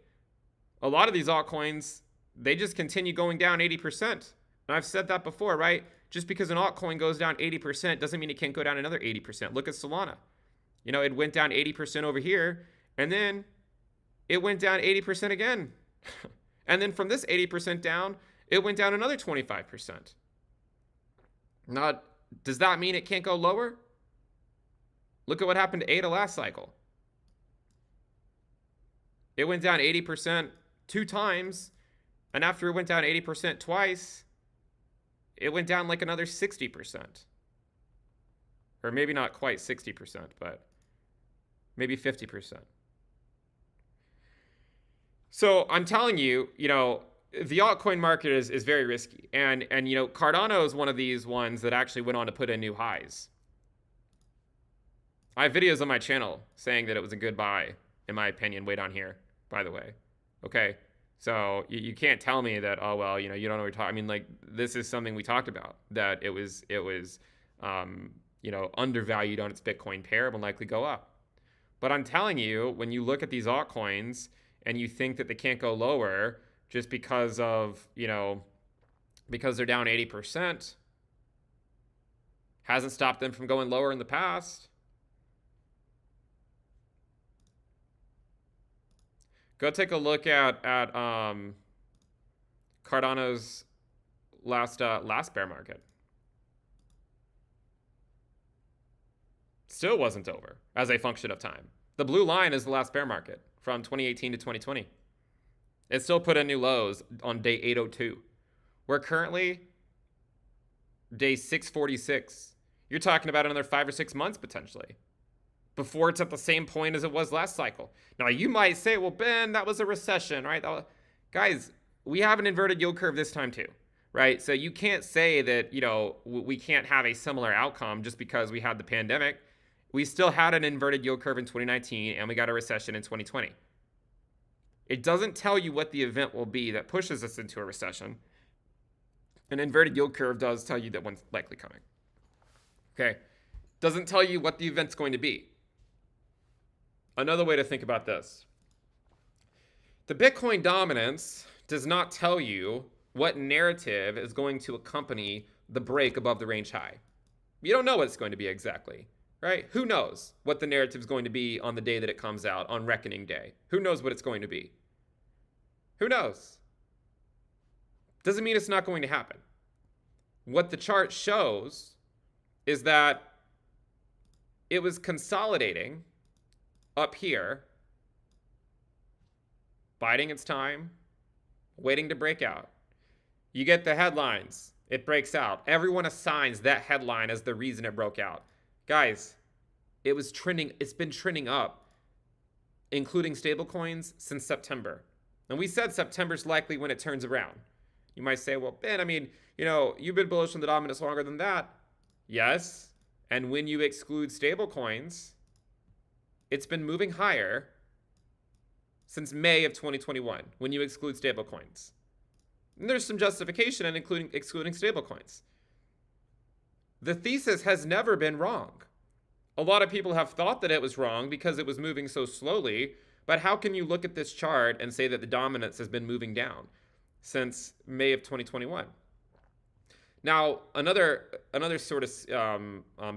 A lot of these altcoins, they just continue going down 80%. And I've said that before, right? Just because an altcoin goes down 80% doesn't mean it can't go down another 80%. Look at Solana. You know, it went down 80% over here, and then it went down 80% again. And then from this 80% down, it went down another 25%. Now, does that mean it can't go lower? Look at what happened to ADA last cycle. It went down 80% 2 times. And after it went down 80% twice, it went down like another 60%. Or maybe not quite 60%, but maybe 50%. So I'm telling you, the altcoin market is very risky. And Cardano is one of these ones that actually went on to put in new highs. I have videos on my channel saying that it was a good buy, in my opinion, way down here, by the way. Okay? So you can't tell me that, oh, well, you don't know what you're talking. I mean, like, this is something we talked about, that it was undervalued on its Bitcoin pair, will likely go up. But I'm telling you, when you look at these altcoins and you think that they can't go lower just because of, because they're down 80%, hasn't stopped them from going lower in the past. Go take a look at Cardano's last bear market. Still wasn't over as a function of time. The blue line is the last bear market from 2018 to 2020. It still put in new lows on day 802. We're currently day 646. You're talking about another 5 or 6 months potentially before it's at the same point as it was last cycle. Now, you might say, well, Ben, that was a recession, right? Guys, we have an inverted yield curve this time too, right? So you can't say that, we can't have a similar outcome just because we had the pandemic. We still had an inverted yield curve in 2019, and we got a recession in 2020. It doesn't tell you what the event will be that pushes us into a recession. An inverted yield curve does tell you that one's likely coming. Okay? Doesn't tell you what the event's going to be. Another way to think about this. The Bitcoin dominance does not tell you what narrative is going to accompany the break above the range high. You don't know what it's going to be exactly, right? Who knows what the narrative is going to be on the day that it comes out, on Reckoning Day? Who knows what it's going to be? Who knows? Doesn't mean it's not going to happen. What the chart shows is that it was consolidating up here, biding its time, waiting to break out. You get the headlines. It breaks out. Everyone assigns that headline as the reason it broke out. Guys, it was trending. It's been trending up, including stablecoins, since September. And we said September's likely when it turns around. You might say, well, Ben, I mean, you've been bullish on the dominance longer than that. Yes. And when you exclude stablecoins, it's been moving higher since May of 2021 when you exclude stablecoins. And there's some justification in excluding stablecoins. The thesis has never been wrong. A lot of people have thought that it was wrong because it was moving so slowly, but how can you look at this chart and say that the dominance has been moving down since May of 2021? Now, another sort of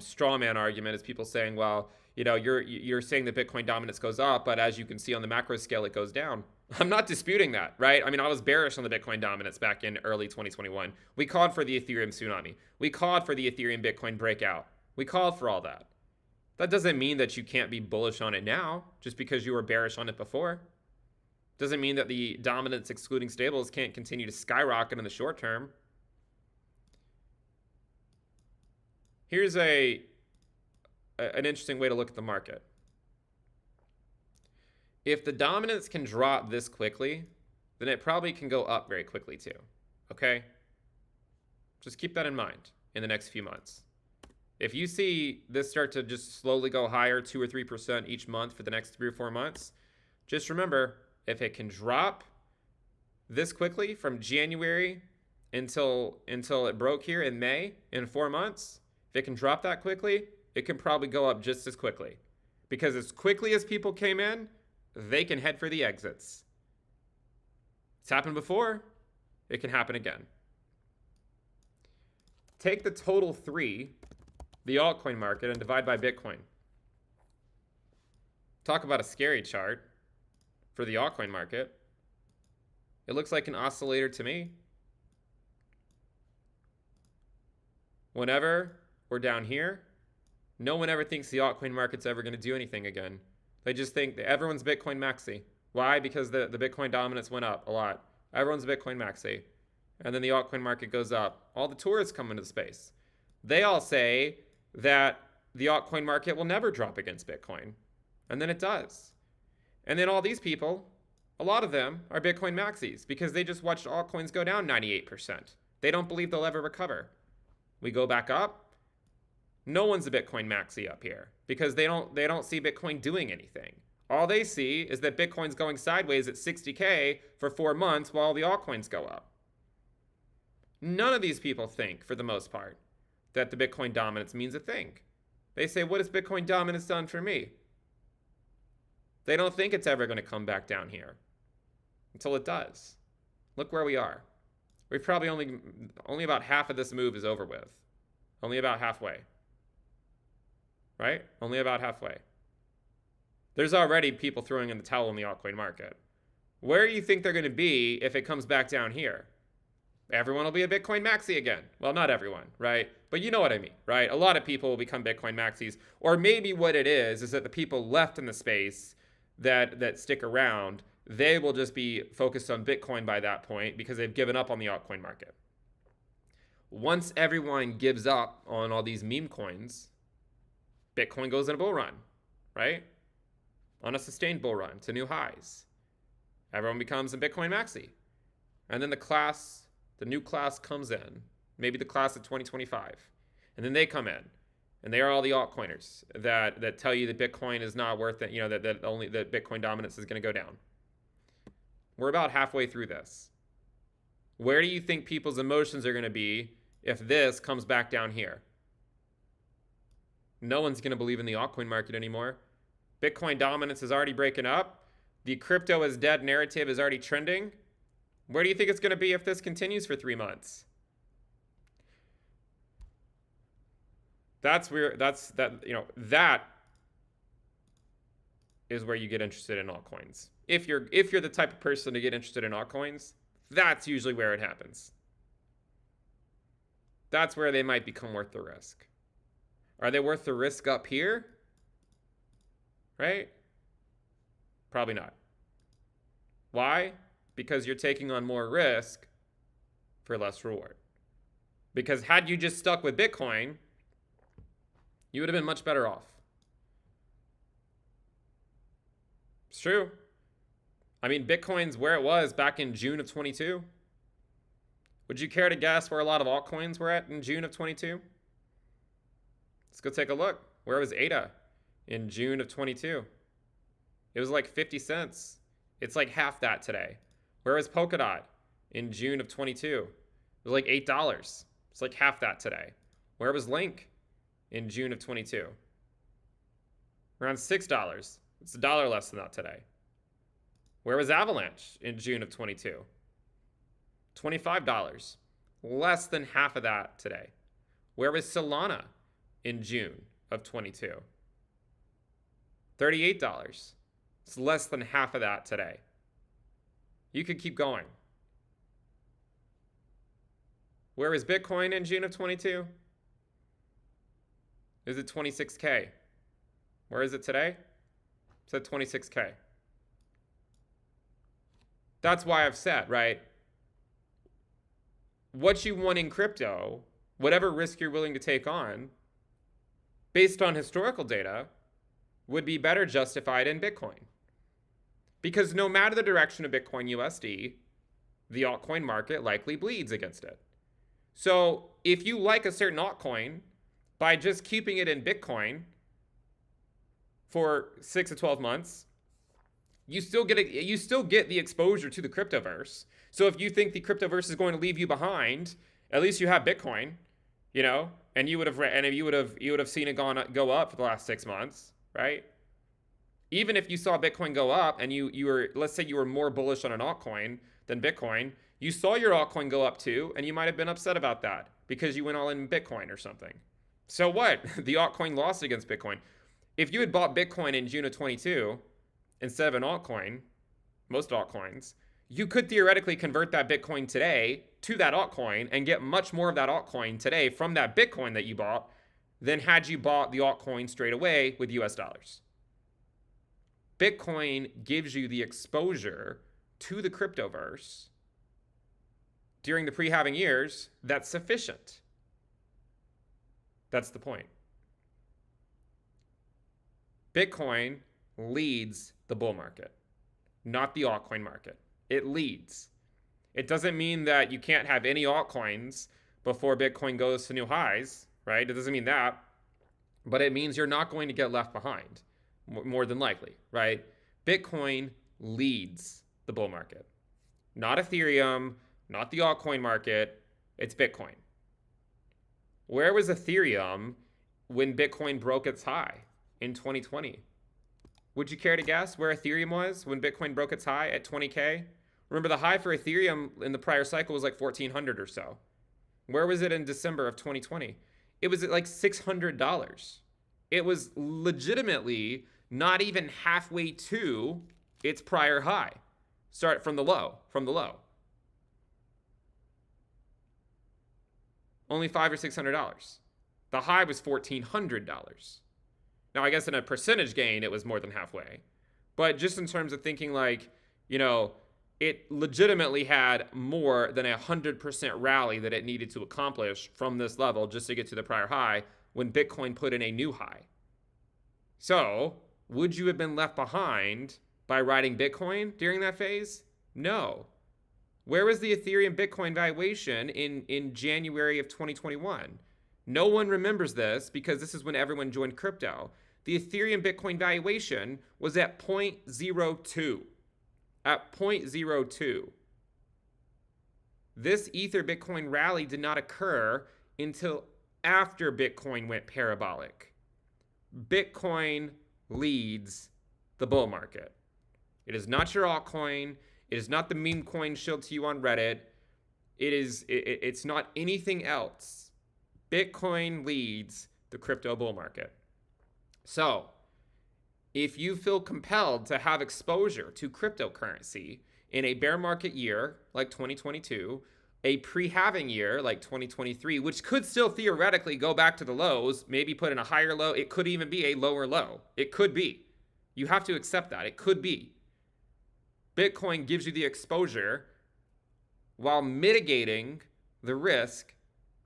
straw man argument is people saying, well, you're saying that Bitcoin dominance goes up, but as you can see on the macro scale, it goes down. I'm not disputing that, right? I mean, I was bearish on the Bitcoin dominance back in early 2021. We called for the Ethereum tsunami. We called for the Ethereum Bitcoin breakout. We called for all that. That doesn't mean that you can't be bullish on it now just because you were bearish on it before. Doesn't mean that the dominance excluding stables can't continue to skyrocket in the short term. Here's an interesting way to look at the market. If the dominance can drop this quickly, then it probably can go up very quickly too. Okay? Just keep that in mind in the next few months. If you see this start to just slowly go higher, 2 or 3% each month for the next 3 or 4 months, just remember, if it can drop this quickly from January until it broke here in May in 4 months, if it can drop that quickly, it can probably go up just as quickly. Because as quickly as people came in, they can head for the exits. It's happened before. It can happen again. Take the total 3, the altcoin market, and divide by Bitcoin. Talk about a scary chart for the altcoin market. It looks like an oscillator to me. Whenever we're down here, no one ever thinks the altcoin market's ever going to do anything again. They just think that everyone's Bitcoin maxi. Why? Because the Bitcoin dominance went up a lot. Everyone's a Bitcoin maxi. And then the altcoin market goes up. All the tourists come into the space. They all say that the altcoin market will never drop against Bitcoin. And then it does. And then all these people, a lot of them are Bitcoin maxis because they just watched altcoins go down 98%. They don't believe they'll ever recover. We go back up. No one's a Bitcoin maxi up here because they don't see Bitcoin doing anything. All they see is that Bitcoin's going sideways at 60K for 4 months while the altcoins go up. None of these people think, for the most part, that the Bitcoin dominance means a thing. They say, what has Bitcoin dominance done for me? They don't think it's ever going to come back down here until it does. Look where we are. We've probably only about half of this move is over with. Only about halfway. Right? Only about halfway. There's already people throwing in the towel in the altcoin market. Where do you think they're going to be if it comes back down here? Everyone will be a Bitcoin maxi again. Well, not everyone, right? But you know what I mean, right? A lot of people will become Bitcoin maxis. Or maybe what it is that the people left in the space that stick around, they will just be focused on Bitcoin by that point because they've given up on the altcoin market. Once everyone gives up on all these meme coins, Bitcoin goes in a bull run, right? On a sustained bull run to new highs. Everyone becomes a Bitcoin maxi. And then the new class comes in, maybe the class of 2025. And then they come in. And they are all the altcoiners that tell you that Bitcoin is not worth it, that Bitcoin dominance is going to go down. We're about halfway through this. Where do you think people's emotions are going to be if this comes back down here? No one's going to believe in the altcoin market anymore. Bitcoin dominance is already breaking up. The crypto is dead narrative is already trending. Where do you think it's going to be if this continues for 3 months? That is where you get interested in altcoins. If you're the type of person to get interested in altcoins, that's usually where it happens. That's where they might become worth the risk. Are they worth the risk up here? Right? Probably not. Why? Because you're taking on more risk for less reward. Because had you just stuck with Bitcoin, you would have been much better off. It's true. I mean, Bitcoin's where it was back in June of 22. Would you care to guess where a lot of altcoins were at in June of 22? Let's go take a look. Where was ADA in June of 22? It was like 50 cents. It's like half that today. Where was Polkadot in June of 22? It was like $8. It's like half that today. Where was Link in June of 22? Around $6. It's $1 less than that today. Where was Avalanche in June of 22? $25. Less than half of that today. Where was Solana in June of 22? $38. It's less than half of that today. You could keep going. Where was Bitcoin in June of 22? Is it 26K? Where is it today? It's at 26K. That's why I've said, right? What you want in crypto, whatever risk you're willing to take on, based on historical data, would be better justified in Bitcoin. Because no matter the direction of Bitcoin USD, the altcoin market likely bleeds against it. So if you like a certain altcoin, by just keeping it in Bitcoin for 6 to 12 months, you still get the exposure to the Cryptoverse. So if you think the Cryptoverse is going to leave you behind, at least you have Bitcoin, and you would have seen it go up for the last 6 months, right? Even if you saw Bitcoin go up and you were, let's say you were more bullish on an altcoin than Bitcoin, you saw your altcoin go up too, and you might have been upset about that because you went all in Bitcoin or something. So what? The altcoin lost against Bitcoin. If you had bought Bitcoin in June of 22 instead of an altcoin, most altcoins, you could theoretically convert that Bitcoin today to that altcoin and get much more of that altcoin today from that Bitcoin that you bought than had you bought the altcoin straight away with US dollars. Bitcoin gives you the exposure to the cryptoverse during the pre-halving years that's sufficient. That's the point. Bitcoin leads the bull market, not the altcoin market. It leads. It doesn't mean that you can't have any altcoins before Bitcoin goes to new highs, right? It doesn't mean that, but it means you're not going to get left behind, more than likely, right? Bitcoin leads the bull market, not Ethereum, not the altcoin market. It's Bitcoin. Where was Ethereum when Bitcoin broke its high in 2020? Would you care to guess where Ethereum was when Bitcoin broke its high at 20K? Remember, the high for Ethereum in the prior cycle was like 1,400 or so. Where was it in December of 2020? It was at like $600. It was legitimately not even halfway to its prior high. Start from the low, Only $500 or $600. The high was $1,400. Now, I guess in a percentage gain, it was more than halfway. But just in terms of thinking like, it legitimately had more than 100% rally that it needed to accomplish from this level just to get to the prior high when Bitcoin put in a new high. So, would you have been left behind by riding Bitcoin during that phase? No. Where was the Ethereum Bitcoin valuation in January of 2021? No one remembers this because this is when everyone joined crypto. The Ethereum Bitcoin valuation was at 0.02. At 0.02. This Ether Bitcoin rally did not occur until after Bitcoin went parabolic. Bitcoin leads the bull market. It is not your altcoin. It is not the meme coin shilled to you on Reddit. It's not anything else. Bitcoin leads the crypto bull market. So, if you feel compelled to have exposure to cryptocurrency in a bear market year like 2022, a pre-halving year like 2023, which could still theoretically go back to the lows, maybe put in a higher low, it could even be a lower low. It could be. You have to accept that. It could be. Bitcoin gives you the exposure while mitigating the risk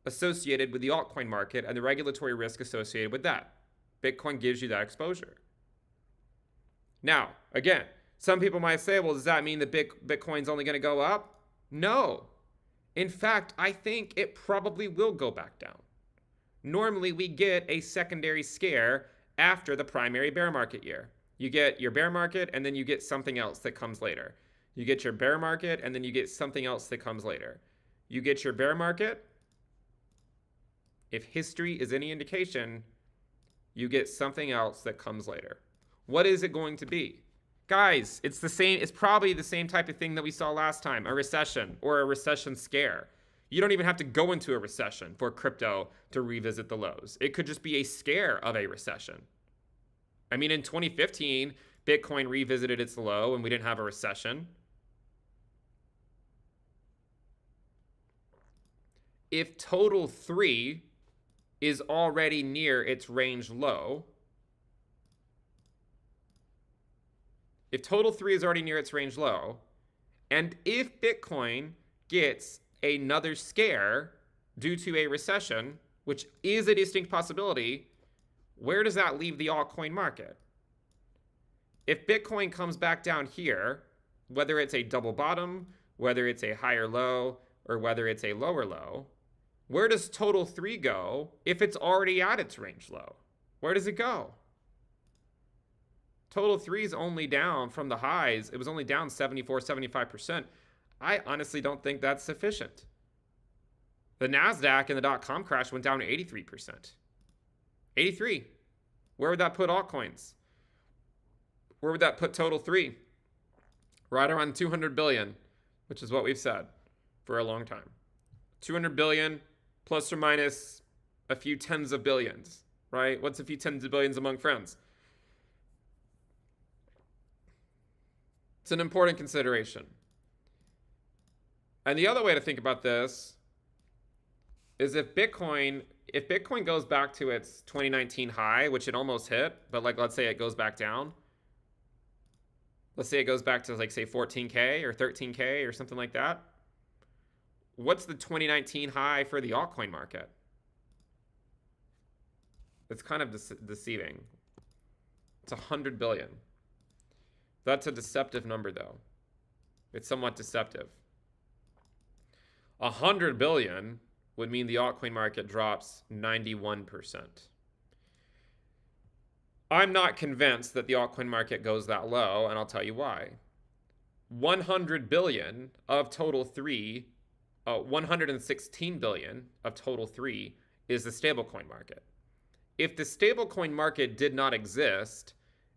associated with the altcoin market and the regulatory risk associated with that. Bitcoin gives you that exposure. Now, again, some people might say, well, does that mean that Bitcoin's only going to go up? No. In fact, I think it probably will go back down. Normally, we get a secondary scare after the primary bear market year. You get your bear market, and then you get something else that comes later. You get your bear market, and then you get something else that comes later. You get your bear market. If history is any indication, you get something else that comes later. What is it going to be? Guys, it's the same. It's probably the same type of thing that we saw last time, a recession or a recession scare. You don't even have to go into a recession for crypto to revisit the lows. It could just be a scare of a recession. I mean, in 2015, Bitcoin revisited its low and we didn't have a recession. If total 3 is already near its range low, if total 3 is already near its range low, and if Bitcoin gets another scare due to a recession, which is a distinct possibility, where does that leave the altcoin market? If Bitcoin comes back down here, whether it's a double bottom, whether it's a higher low, or whether it's a lower low, where does total 3 go if it's already at its range low? Where does it go? Total 3 is only down from the highs. It was only down 74, 75%. I honestly don't think that's sufficient. The NASDAQ in the .com crash went down to 83%. 83. Where would that put altcoins? Where would that put total 3? Right around 200 billion, which is what we've said for a long time. 200 billion plus or minus a few tens of billions, right? What's a few tens of billions among friends? It's an important consideration. And the other way to think about this is if Bitcoin goes back to its 2019 high, which it almost hit, but like let's say it goes back down, let's say it goes back to like say 14K or 13K or something like that. What's the 2019 high for the altcoin market? It's kind of deceiving. It's 100 billion. That's a deceptive number though. It's somewhat deceptive. 100 billion would mean the altcoin market drops 91%. I'm not convinced that the altcoin market goes that low, and I'll tell you why. 100 billion of total 116 billion of total 3 is the stablecoin market. If the stablecoin market did not exist,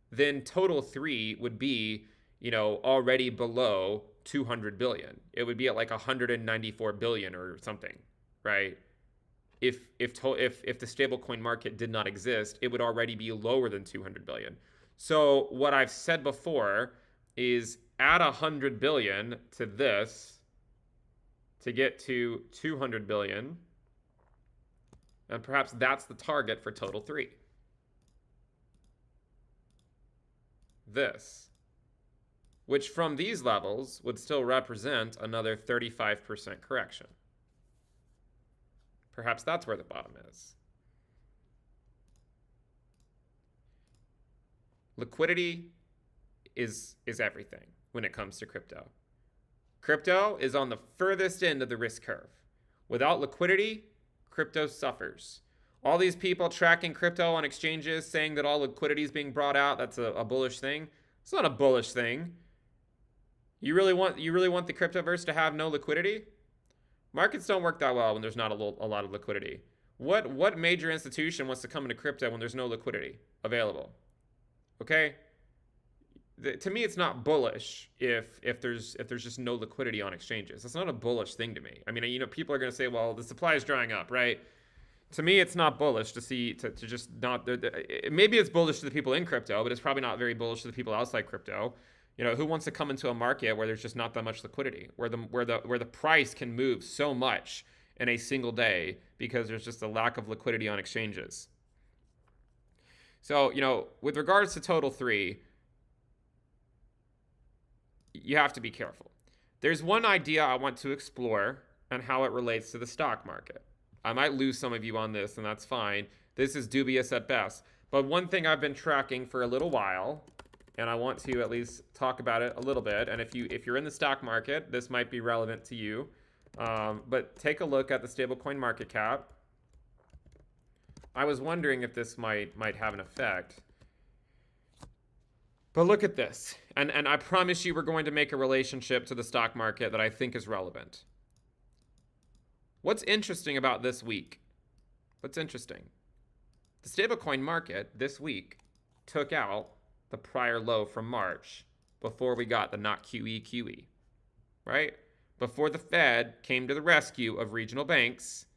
then total 3 would be, already below 200 billion. It would be at like 194 billion or something, right? If the stablecoin market did not exist, it would already be lower than 200 billion. So what I've said before is add 100 billion to this to get to 200 billion, and perhaps that's the target for total 3. This, which from these levels would still represent another 35% correction. Perhaps that's where the bottom is. Liquidity is everything when it comes to crypto. Crypto is on the furthest end of the risk curve. Without liquidity, crypto suffers. All these people tracking crypto on exchanges saying that all liquidity is being brought out, that's a bullish thing. It's not a bullish thing. You really want the Cryptoverse to have no liquidity? Markets don't work that well when there's not a lot of liquidity. What major institution wants to come into crypto when there's no liquidity available? Okay? To me, it's not bullish if there's just no liquidity on exchanges. That's not a bullish thing to me. I mean, people are going to say, well, the supply is drying up, right? To me, it's not bullish to just not. Maybe it's bullish to the people in crypto, but it's probably not very bullish to the people outside crypto. Who wants to come into a market where there's just not that much liquidity, where the price can move so much in a single day because there's just a lack of liquidity on exchanges. So, with regards to total 3, you have to be careful. There's one idea I want to explore and how it relates to the stock market. I might lose some of you on this, and that's fine. This is dubious at best. But one thing I've been tracking for a little while, and I want to at least talk about it a little bit. And if you're in the stock market, this might be relevant to you. But take a look at the stablecoin market cap. I was wondering if this might have an effect. But look at this. And I promise you we're going to make a relationship to the stock market that I think is relevant. What's interesting about this week? What's interesting? The stablecoin market this week took out the prior low from March before we got the not QE, right? Before the Fed came to the rescue of regional banks,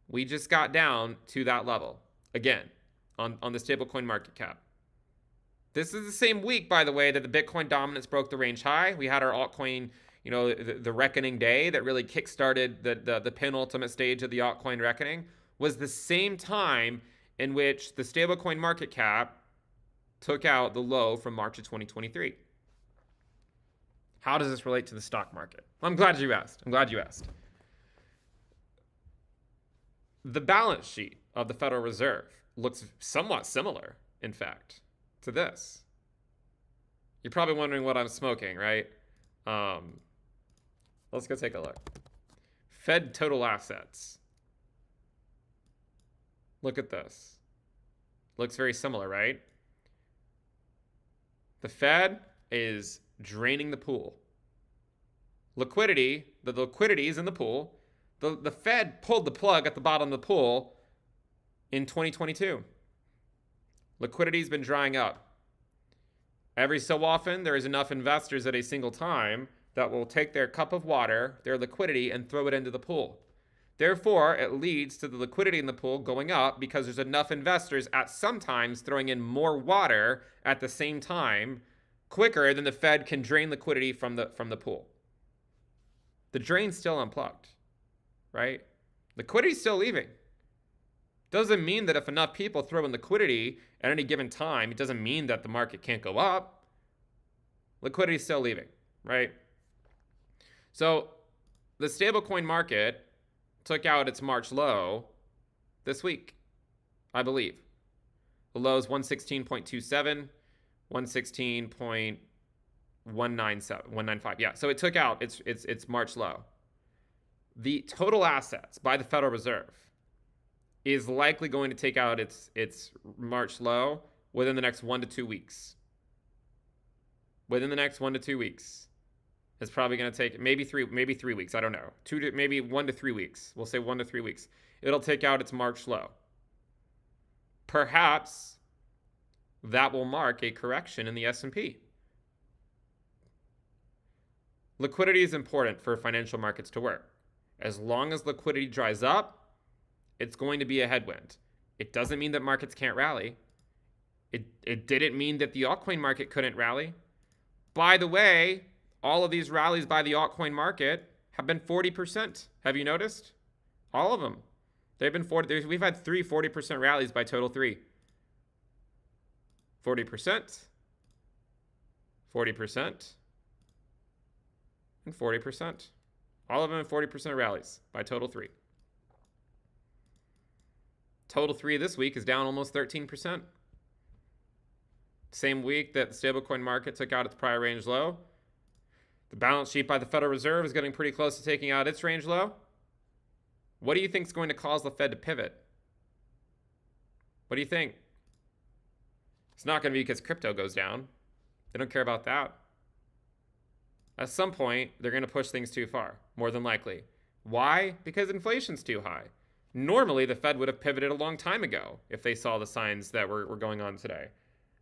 we just got down to that level again on the stablecoin market cap. This is the same week, by the way, that the Bitcoin dominance broke the range high. We had our altcoin, the reckoning day that really kickstarted the penultimate stage of the altcoin reckoning. Was the same time in which the stablecoin market cap took out the low from March of 2023. How does this relate to the stock market? I'm glad you asked. The balance sheet of the Federal Reserve looks somewhat similar, in fact, to this. You're probably wondering what I'm smoking, right? Let's go take a look. Fed total assets. Look at this. Looks very similar, right? The Fed is draining the pool. Liquidity, the liquidity is in the pool. The Fed pulled the plug at the bottom of the pool in 2022. Liquidity's been drying up. Every so often, there is enough investors at a single time that will take their cup of water, their liquidity, and throw it into the pool. Therefore, it leads to the liquidity in the pool going up because there's enough investors at sometimes throwing in more water at the same time quicker than the Fed can drain liquidity from the pool. The drain's still unplugged, right? Liquidity's still leaving. Doesn't mean that if enough people throw in liquidity at any given time, it doesn't mean that the market can't go up. Liquidity is still leaving, right? So the stablecoin market took out its March low this week, I believe. The low is 116.27, 116.195. Yeah, so it took out its March low. The total assets by the Federal Reserve is likely going to take out its March low within the next 1 to 2 weeks. Within the next 1 to 2 weeks. It's probably going to take maybe 3 weeks. I don't know. Maybe 1 to 3 weeks. We'll say 1 to 3 weeks. It'll take out its March low. Perhaps that will mark a correction in the S&P. Liquidity is important for financial markets to work. As long as liquidity dries up, it's going to be a headwind. It doesn't mean that markets can't rally. It didn't mean that the altcoin market couldn't rally. By the way, all of these rallies by the altcoin market have been 40%. Have you noticed? All of them. They've been 40. We've had 40% rallies by total 3. 40%, 40%, and 40%. All of them have 40% rallies by total 3. Total 3 this week is down almost 13%. Same week that the stablecoin market took out its prior range low. The balance sheet by the Federal Reserve is getting pretty close to taking out its range low. What do you think is going to cause the Fed to pivot? What do you think? It's not going to be because crypto goes down. They don't care about that. At some point, they're going to push things too far, more than likely. Why? Because inflation's too high. Normally, the Fed would have pivoted a long time ago if they saw the signs that were going on today.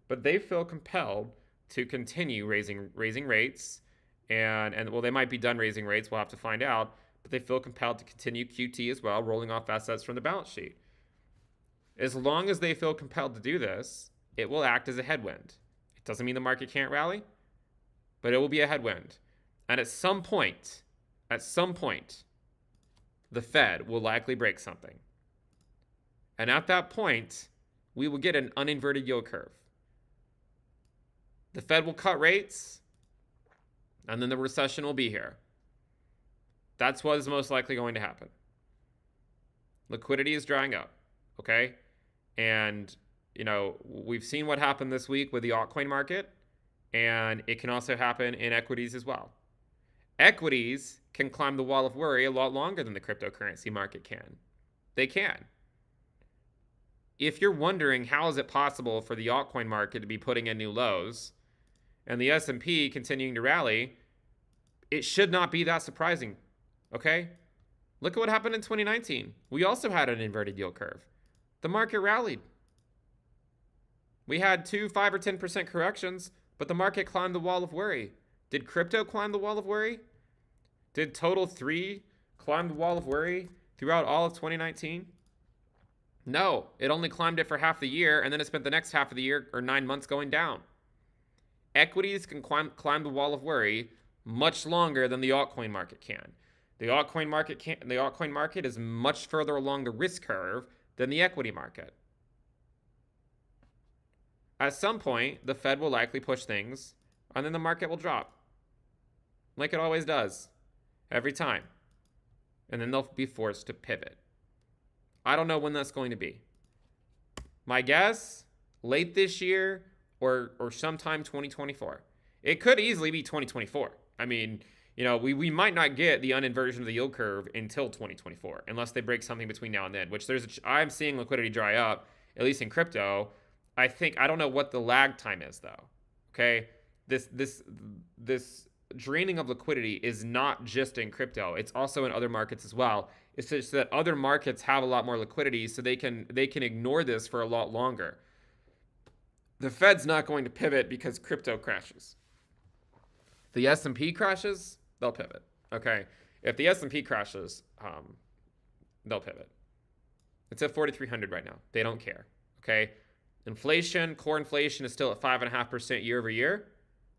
But they feel compelled to continue raising rates. And well, they might be done raising rates. We'll have to find out. But they feel compelled to continue QT as well, rolling off assets from the balance sheet. As long as they feel compelled to do this, it will act as a headwind. It doesn't mean the market can't rally, but it will be a headwind. And at some point, the Fed will likely break something. And at that point, we will get an uninverted yield curve. The Fed will cut rates, and then the recession will be here. That's what is most likely going to happen. Liquidity is drying up, okay? And, you know, we've seen what happened this week with the altcoin market, and it can also happen in equities as well. Equities can climb the wall of worry a lot longer than the cryptocurrency market can. They can. If you're wondering how is it possible for the altcoin market to be putting in new lows and the S&P continuing to rally, it should not be that surprising, okay? Look at what happened in 2019. We also had an inverted yield curve. The market rallied. We had 2, 5, or 10% corrections, but the market climbed the wall of worry. Did crypto climb the wall of worry? Did total 3 climb the wall of worry throughout all of 2019? No, it only climbed it for half the year, and then it spent the next half of the year or 9 months going down. Equities can climb the wall of worry much longer than the altcoin market can. The altcoin market is much further along the risk curve than the equity market. At some point, the Fed will likely push things, and then the market will drop. Like it always does. Every time. And then they'll be forced to pivot. I don't know when that's going to be. My guess, late this year or sometime 2024. It could easily be 2024. I mean, you know, we might not get the uninversion of the yield curve until 2024, unless they break something between now and then, which I'm seeing liquidity dry up, at least in crypto. I don't know what the lag time is though. Okay. This draining of liquidity is not just in crypto. It's also in other markets as well. It's just that other markets have a lot more liquidity, so they can ignore this for a lot longer. The Fed's not going to pivot because crypto crashes. If the S&P crashes, they'll pivot. Okay. If the S&P crashes, they'll pivot. It's at 4,300 right now. They don't care. Okay. Inflation, core inflation is still at 5.5% year over year.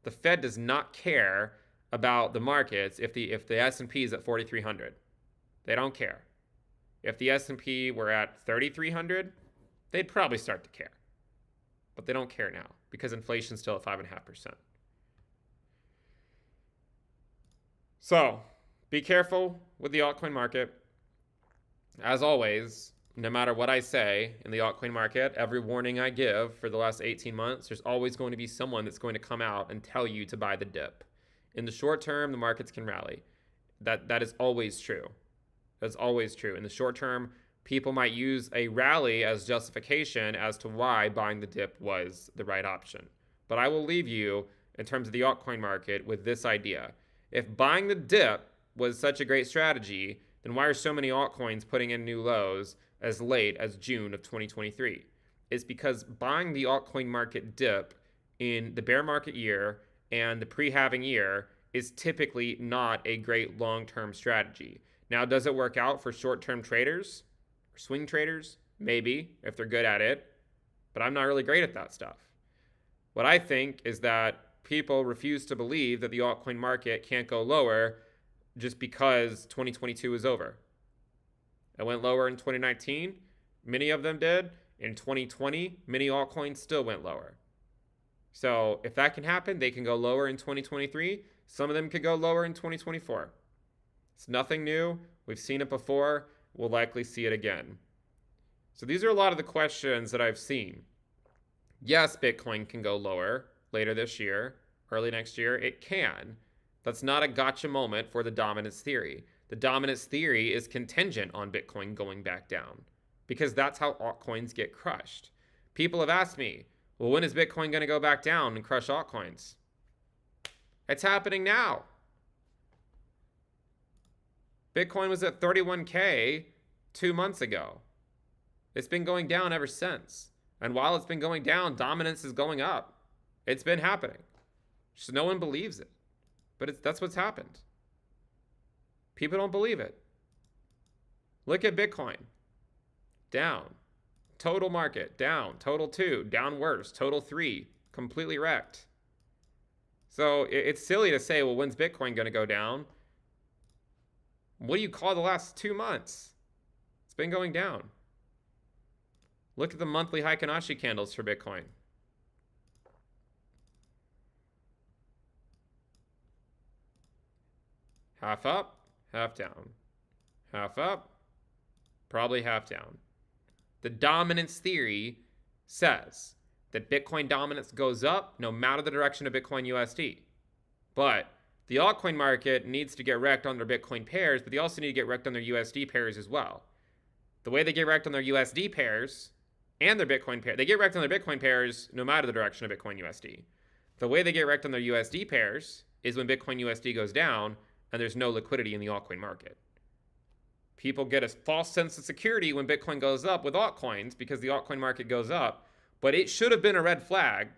The Fed does not care about the markets if the S&P is at 4,300. They don't care. If the S&P were at 3,300, they'd probably start to care. But they don't care now because inflation's still at 5.5%. So be careful with the altcoin market. As always, no matter what I say in the altcoin market, every warning I give for the last 18 months, there's always going to be someone that's going to come out and tell you to buy the dip. In the short term, the markets can rally. That is always true. That's always true. In the short term, people might use a rally as justification as to why buying the dip was the right option. But I will leave you, in terms of the altcoin market, with this idea. If buying the dip was such a great strategy, then why are so many altcoins putting in new lows as late as June of 2023? It's because buying the altcoin market dip in the bear market year and the pre-halving year is typically not a great long-term strategy. Now, does it work out for short-term traders or swing traders? Maybe, if they're good at it, but I'm not really great at that stuff. What I think is that people refuse to believe that the altcoin market can't go lower just because 2022 is over. It went lower in 2019. Many of them did. In 2020, many altcoins still went lower. So if that can happen, they can go lower in 2023. Some of them could go lower in 2024. It's nothing new. We've seen it before. We'll likely see it again. So these are a lot of the questions that I've seen. Yes, Bitcoin can go lower later this year, early next year. It can. That's not a gotcha moment for the dominance theory. The dominance theory is contingent on Bitcoin going back down because that's how altcoins get crushed. People have asked me, well, when is Bitcoin going to go back down and crush altcoins? It's happening now. Bitcoin was at 31K 2 months ago. It's been going down ever since. And while it's been going down, dominance is going up. It's been happening. Just no one believes it. But that's what's happened. People don't believe it. Look at Bitcoin. Down. Total market, down. Total 2, down worse. Total 3, completely wrecked. So it's silly to say, well, when's Bitcoin going to go down? What do you call the last 2 months? It's been going down. Look at the monthly Heikin-Ashi candles for Bitcoin. Half up, half down. Half up, probably half down. The dominance theory says that Bitcoin dominance goes up no matter the direction of Bitcoin USD. But the altcoin market needs to get wrecked on their Bitcoin pairs, but they also need to get wrecked on their USD pairs as well. The way they get wrecked on their USD pairs and their Bitcoin pair, they get wrecked on their Bitcoin pairs no matter the direction of Bitcoin USD. The way they get wrecked on their USD pairs is when Bitcoin USD goes down and there's no liquidity in the altcoin market. People get a false sense of security when Bitcoin goes up with altcoins because the altcoin market goes up, but it should have been a red flag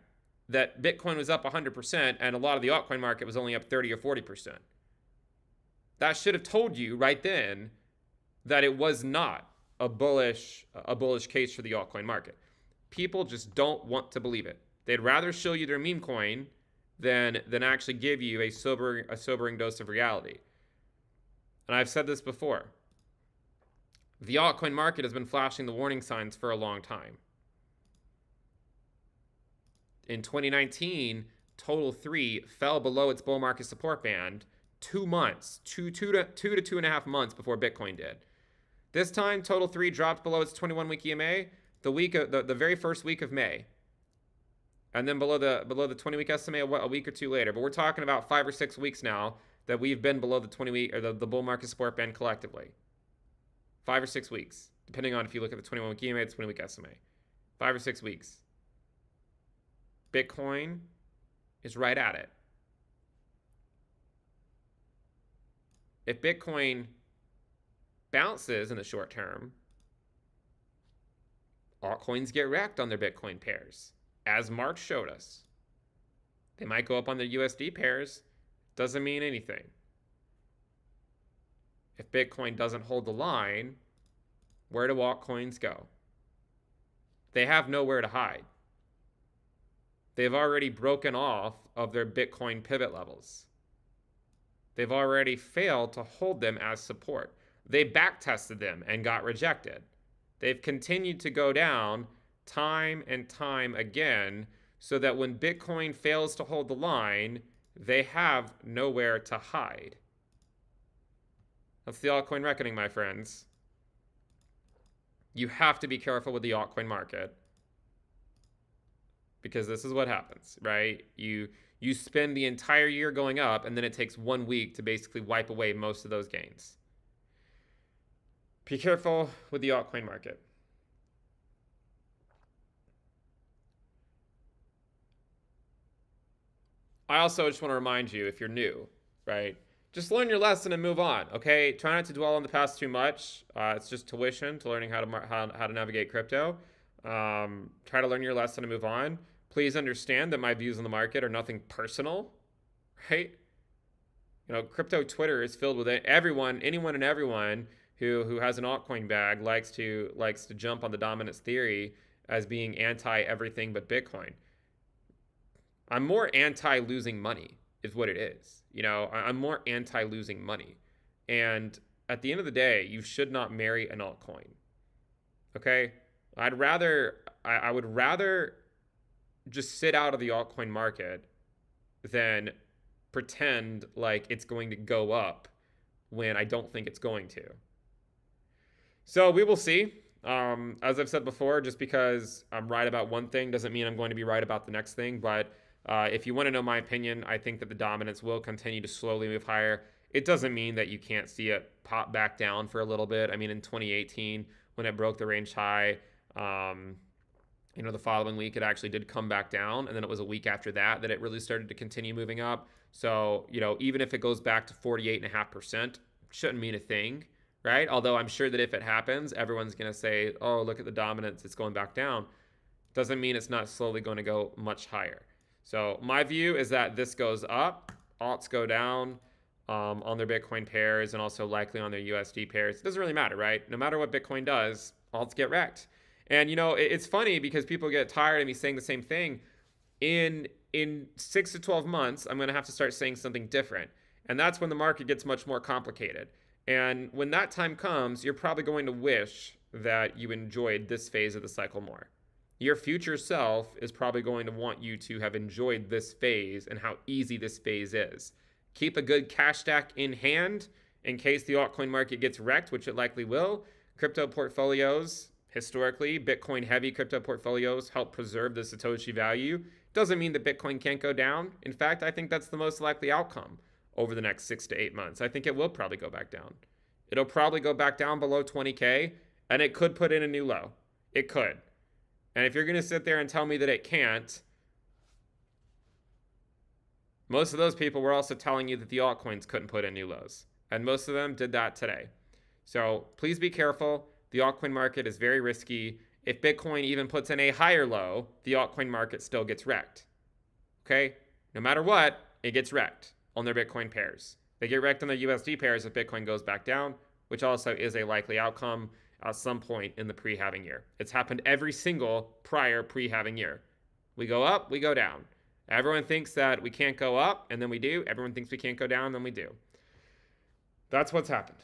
that Bitcoin was up 100% and a lot of the altcoin market was only up 30 or 40%. That should have told you right then that it was not a bullish case for the altcoin market. People just don't want to believe it. They'd rather show you their meme coin than actually give you a sobering dose of reality. And I've said this before. The altcoin market has been flashing the warning signs for a long time. In 2019, Total 3 fell below its bull market support band 2 months, two to 2.5 months before Bitcoin did. This time, Total 3 dropped below its 21-week EMA the very first week of May. And then below the 20-week SMA a week or two later. But we're talking about 5 or 6 weeks now that we've been below the 20-week or the bull market support band collectively. 5 or 6 weeks, depending on if you look at the 21-week EMA, the 20-week SMA. 5 or 6 weeks. Bitcoin is right at it. If Bitcoin bounces in the short term, altcoins get wrecked on their Bitcoin pairs, as March showed us. They might go up on their USD pairs. Doesn't mean anything. If Bitcoin doesn't hold the line, where do altcoins go? They have nowhere to hide. They've already broken off of their Bitcoin pivot levels. They've already failed to hold them as support. They backtested them and got rejected. They've continued to go down time and time again so that when Bitcoin fails to hold the line, they have nowhere to hide. That's the altcoin reckoning, my friends. You have to be careful with the altcoin market because this is what happens, right? You spend the entire year going up, and then it takes 1 week to basically wipe away most of those gains. Be careful with the altcoin market. I also just want to remind you, if you're new, right? Just learn your lesson and move on, okay? Try not to dwell on the past too much. It's just tuition to learning how to navigate crypto. Try to learn your lesson and move on. Please understand that my views on the market are nothing personal, right? You know, crypto Twitter is filled with anyone and everyone who has an altcoin bag likes to jump on the dominance theory as being anti everything but Bitcoin. I'm more anti losing money, is what it is. You know, I'm more anti losing money. And at the end of the day, you should not marry an altcoin. Okay? I would rather just sit out of the altcoin market than pretend like it's going to go up when I don't think it's going to. So we will see. As I've said before, just because I'm right about one thing doesn't mean I'm going to be right about the next thing. But if you want to know my opinion, I think that the dominance will continue to slowly move higher. It doesn't mean that you can't see it pop back down for a little bit. I mean, in 2018, when it broke the range high, the following week it actually did come back down, and then it was a week after that it really started to continue moving up. So, even if it goes back to 48.5%, shouldn't mean a thing, right? Although I'm sure that if it happens, everyone's going to say, oh, look at the dominance, it's going back down. Doesn't mean it's not slowly going to go much higher. So my view is that this goes up, alts go down on their Bitcoin pairs and also likely on their USD pairs. It doesn't really matter, right? No matter what Bitcoin does, alts get wrecked. And, it's funny because people get tired of me saying the same thing. In 6 to 12 months, I'm going to have to start saying something different. And that's when the market gets much more complicated. And when that time comes, you're probably going to wish that you enjoyed this phase of the cycle more. Your future self is probably going to want you to have enjoyed this phase and how easy this phase is. Keep a good cash stack in hand in case the altcoin market gets wrecked, which it likely will. Crypto portfolios, historically, Bitcoin heavy crypto portfolios help preserve the Satoshi value. Doesn't mean that Bitcoin can't go down. In fact, I think that's the most likely outcome over the next 6 to 8 months. I think it will probably go back down. It'll probably go back down below 20K, and it could put in a new low. It could. And if you're going to sit there and tell me that it can't, most of those people were also telling you that the altcoins couldn't put in new lows. And most of them did that today. So please be careful. The altcoin market is very risky. If Bitcoin even puts in a higher low, the altcoin market still gets wrecked. Okay? No matter what, it gets wrecked on their Bitcoin pairs. They get wrecked on their USD pairs if Bitcoin goes back down, which also is a likely outcome at some point in the pre-halving year. It's happened every single prior pre-halving year. We go up, we go down. Everyone thinks that we can't go up, and then we do. Everyone thinks we can't go down, and then we do. That's what's happened.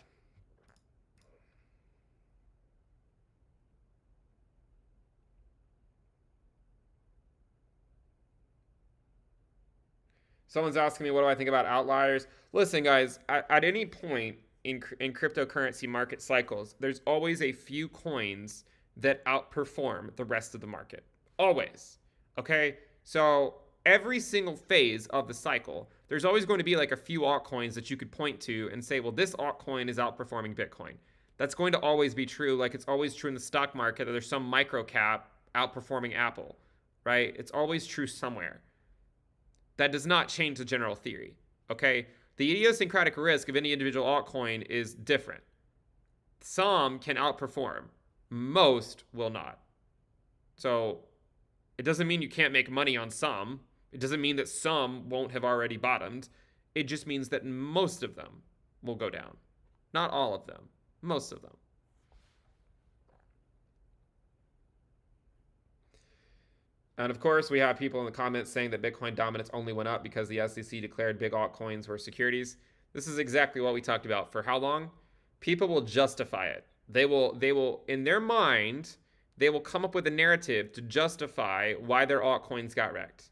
Someone's asking me, what do I think about outliers? Listen, guys, at any point in cryptocurrency market cycles, there's always a few coins that outperform the rest of the market. Always. Okay? So every single phase of the cycle, there's always going to be like a few altcoins that you could point to and say, well, this altcoin is outperforming Bitcoin. That's going to always be true. Like it's always true in the stock market that there's some micro cap outperforming Apple, right? It's always true somewhere. That does not change the general theory, okay? The idiosyncratic risk of any individual altcoin is different. Some can outperform. Most will not. So it doesn't mean you can't make money on some. It doesn't mean that some won't have already bottomed. It just means that most of them will go down. Not all of them. Most of them. And of course, we have people in the comments saying that Bitcoin dominance only went up because the SEC declared big altcoins were securities. This is exactly what we talked about. For how long? People will justify it. They will, in their mind, they will come up with a narrative to justify why their altcoins got wrecked.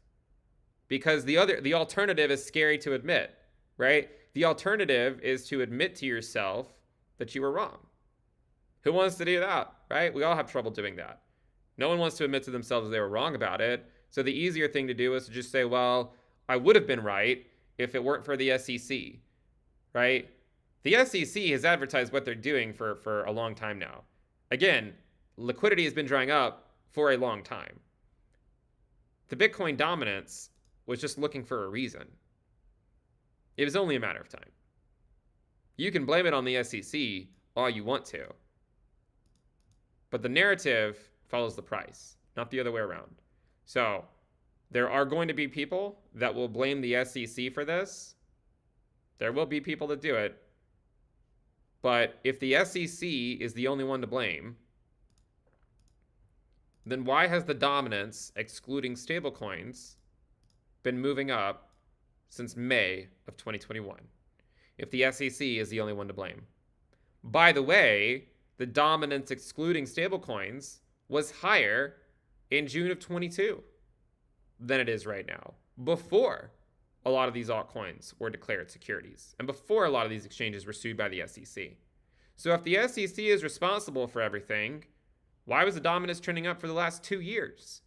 Because the alternative is scary to admit, right? The alternative is to admit to yourself that you were wrong. Who wants to do that, right? We all have trouble doing that. No one wants to admit to themselves they were wrong about it. So the easier thing to do is to just say, well, I would have been right if it weren't for the SEC, right? The SEC has advertised what they're doing for a long time now. Again, liquidity has been drying up for a long time. The Bitcoin dominance was just looking for a reason. It was only a matter of time. You can blame it on the SEC all you want to, but the narrative follows the price, not the other way around. So there are going to be people that will blame the SEC for this. There will be people that do it. But if the SEC is the only one to blame, then why has the dominance, excluding stablecoins, been moving up since May of 2021? If the SEC is the only one to blame. By the way, the dominance excluding stablecoins was higher in June of 22 than it is right now, before a lot of these altcoins were declared securities and before a lot of these exchanges were sued by the SEC. So if the SEC is responsible for everything, why was the dominance trending up for the last 2 years?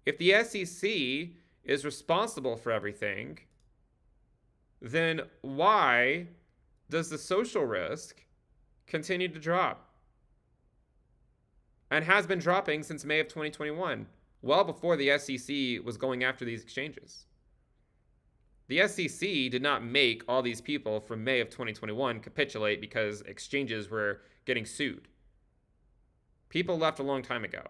If the SEC is responsible for everything, then why does the social risk continue to drop? And has been dropping since May of 2021, well before the SEC was going after these exchanges. The SEC did not make all these people from May of 2021 capitulate because exchanges were getting sued. People left a long time ago.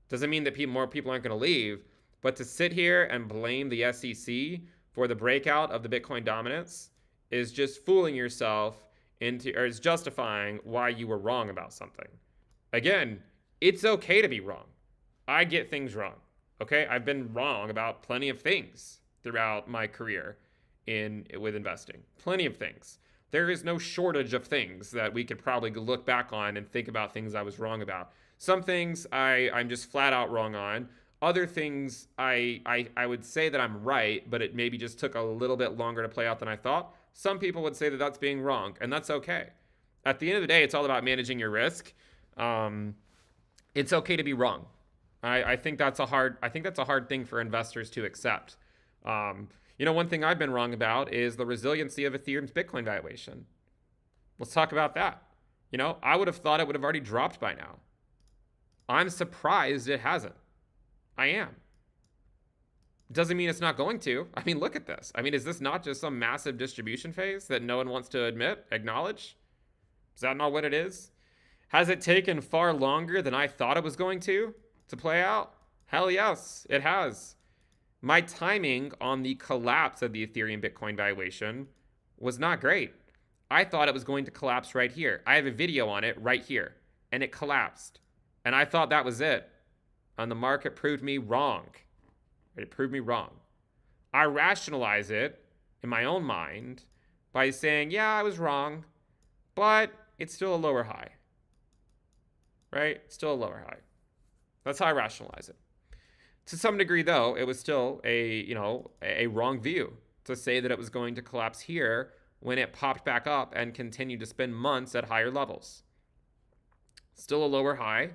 Doesn't mean that more people aren't going to leave, but to sit here and blame the SEC for the breakout of the Bitcoin dominance is just fooling yourself into, or is justifying why you were wrong about something. Again, it's okay to be wrong. I get things wrong. Okay, I've been wrong about plenty of things throughout my career with investing. Plenty of things. There is no shortage of things that we could probably look back on and think about things I was wrong about. Some things I'm just flat out wrong on. Other things I would say that I'm right, but it maybe just took a little bit longer to play out than I thought. Some people would say that that's being wrong, and that's okay. At the end of the day, it's all about managing your risk. It's okay to be wrong. I think that's a hard thing for investors to accept. One thing I've been wrong about is the resiliency of Ethereum's Bitcoin valuation. Let's talk about that. I would have thought it would have already dropped by now. I'm surprised it hasn't. I am. Doesn't mean it's not going to. I mean, look at this. I mean, is this not just some massive distribution phase that no one wants to acknowledge? Is that not what it is? Has it taken far longer than I thought it was going to play out? Hell yes, it has. My timing on the collapse of the Ethereum Bitcoin valuation was not great. I thought it was going to collapse right here. I have a video on it right here, and it collapsed. And I thought that was it. And the market proved me wrong. It proved me wrong. I rationalize it in my own mind by saying, yeah, I was wrong, but it's still a lower high. Right? Still a lower high. That's how I rationalize it. To some degree, though, it was still a wrong view to say that it was going to collapse here when it popped back up and continued to spend months at higher levels. Still a lower high,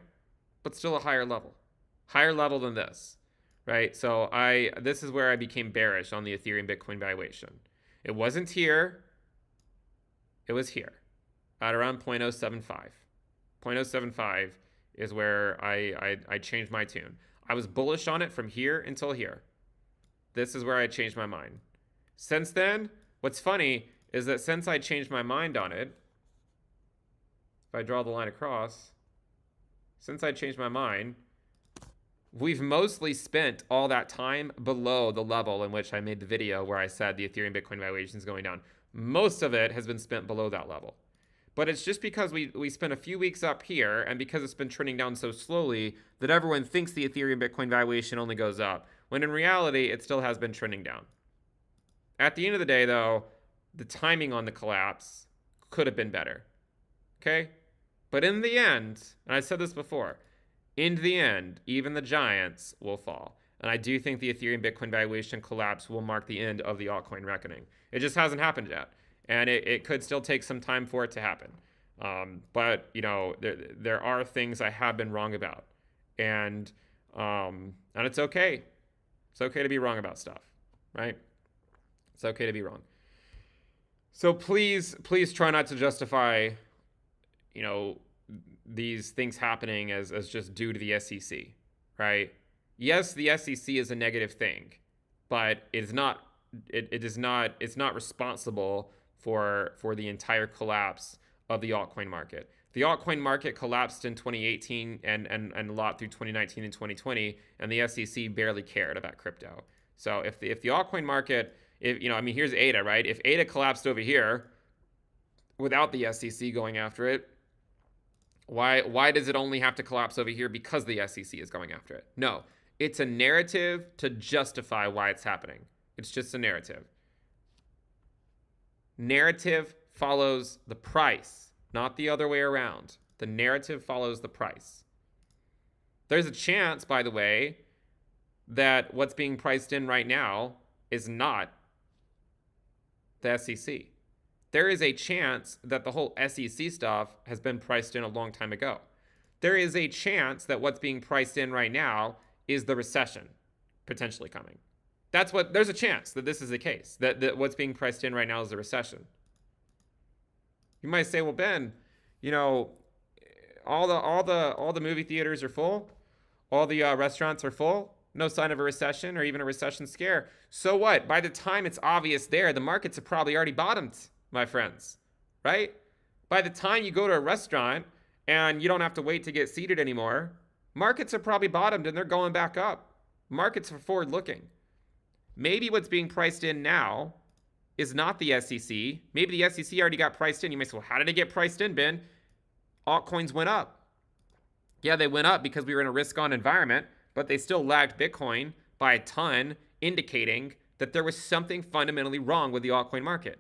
but still a higher level. Higher level than this, right? So this is where I became bearish on the Ethereum Bitcoin valuation. It wasn't here. It was here at around 0.075. 0.075 is where I changed my tune. I was bullish on it from here until here. This is where I changed my mind. Since then, what's funny is that since I changed my mind on it, if I draw the line across, since I changed my mind, we've mostly spent all that time below the level in which I made the video where I said the Ethereum Bitcoin valuation is going down. Most of it has been spent below that level. But it's just because we spent a few weeks up here and because it's been trending down so slowly that everyone thinks the Ethereum Bitcoin valuation only goes up, when in reality, it still has been trending down. At the end of the day, though, the timing on the collapse could have been better. Okay? But in the end, and I said this before, in the end, even the giants will fall. And I do think the Ethereum Bitcoin valuation collapse will mark the end of the altcoin reckoning. It just hasn't happened yet. And it could still take some time for it to happen. But you know, there are things I have been wrong about, and it's okay. It's okay to be wrong about stuff, right? It's okay to be wrong. So please try not to justify, you know, these things happening as just due to the SEC, right? Yes, the SEC is a negative thing, but it's not responsible for the entire collapse of the altcoin market. The altcoin market collapsed in 2018 and a lot through 2019 and 2020, and the SEC barely cared about crypto. So if the altcoin market, if you know, I mean, here's ADA, right? If ADA collapsed over here without the SEC going after it, why does it only have to collapse over here because the SEC is going after it? No, it's a narrative to justify why it's happening. It's just a narrative. Narrative follows the price, not the other way around. The narrative follows the price. There's a chance, by the way, that what's being priced in right now is not the SEC. There is a chance that the whole SEC stuff has been priced in a long time ago. There is a chance that what's being priced in right now is the recession potentially coming. There's a chance that this is the case, that what's being priced in right now is the recession. You might say, well, Ben, you know, all the movie theaters are full, all the restaurants are full, no sign of a recession or even a recession scare. So what? By the time it's obvious there, the markets have probably already bottomed, my friends, right? By the time you go to a restaurant and you don't have to wait to get seated anymore, markets are probably bottomed and they're going back up. Markets are forward looking. Maybe what's being priced in now is not the SEC. Maybe the SEC already got priced in. You may say, well, how did it get priced in, Ben? Altcoins went up. Yeah, they went up because we were in a risk-on environment, but they still lagged Bitcoin by a ton, indicating that there was something fundamentally wrong with the altcoin market.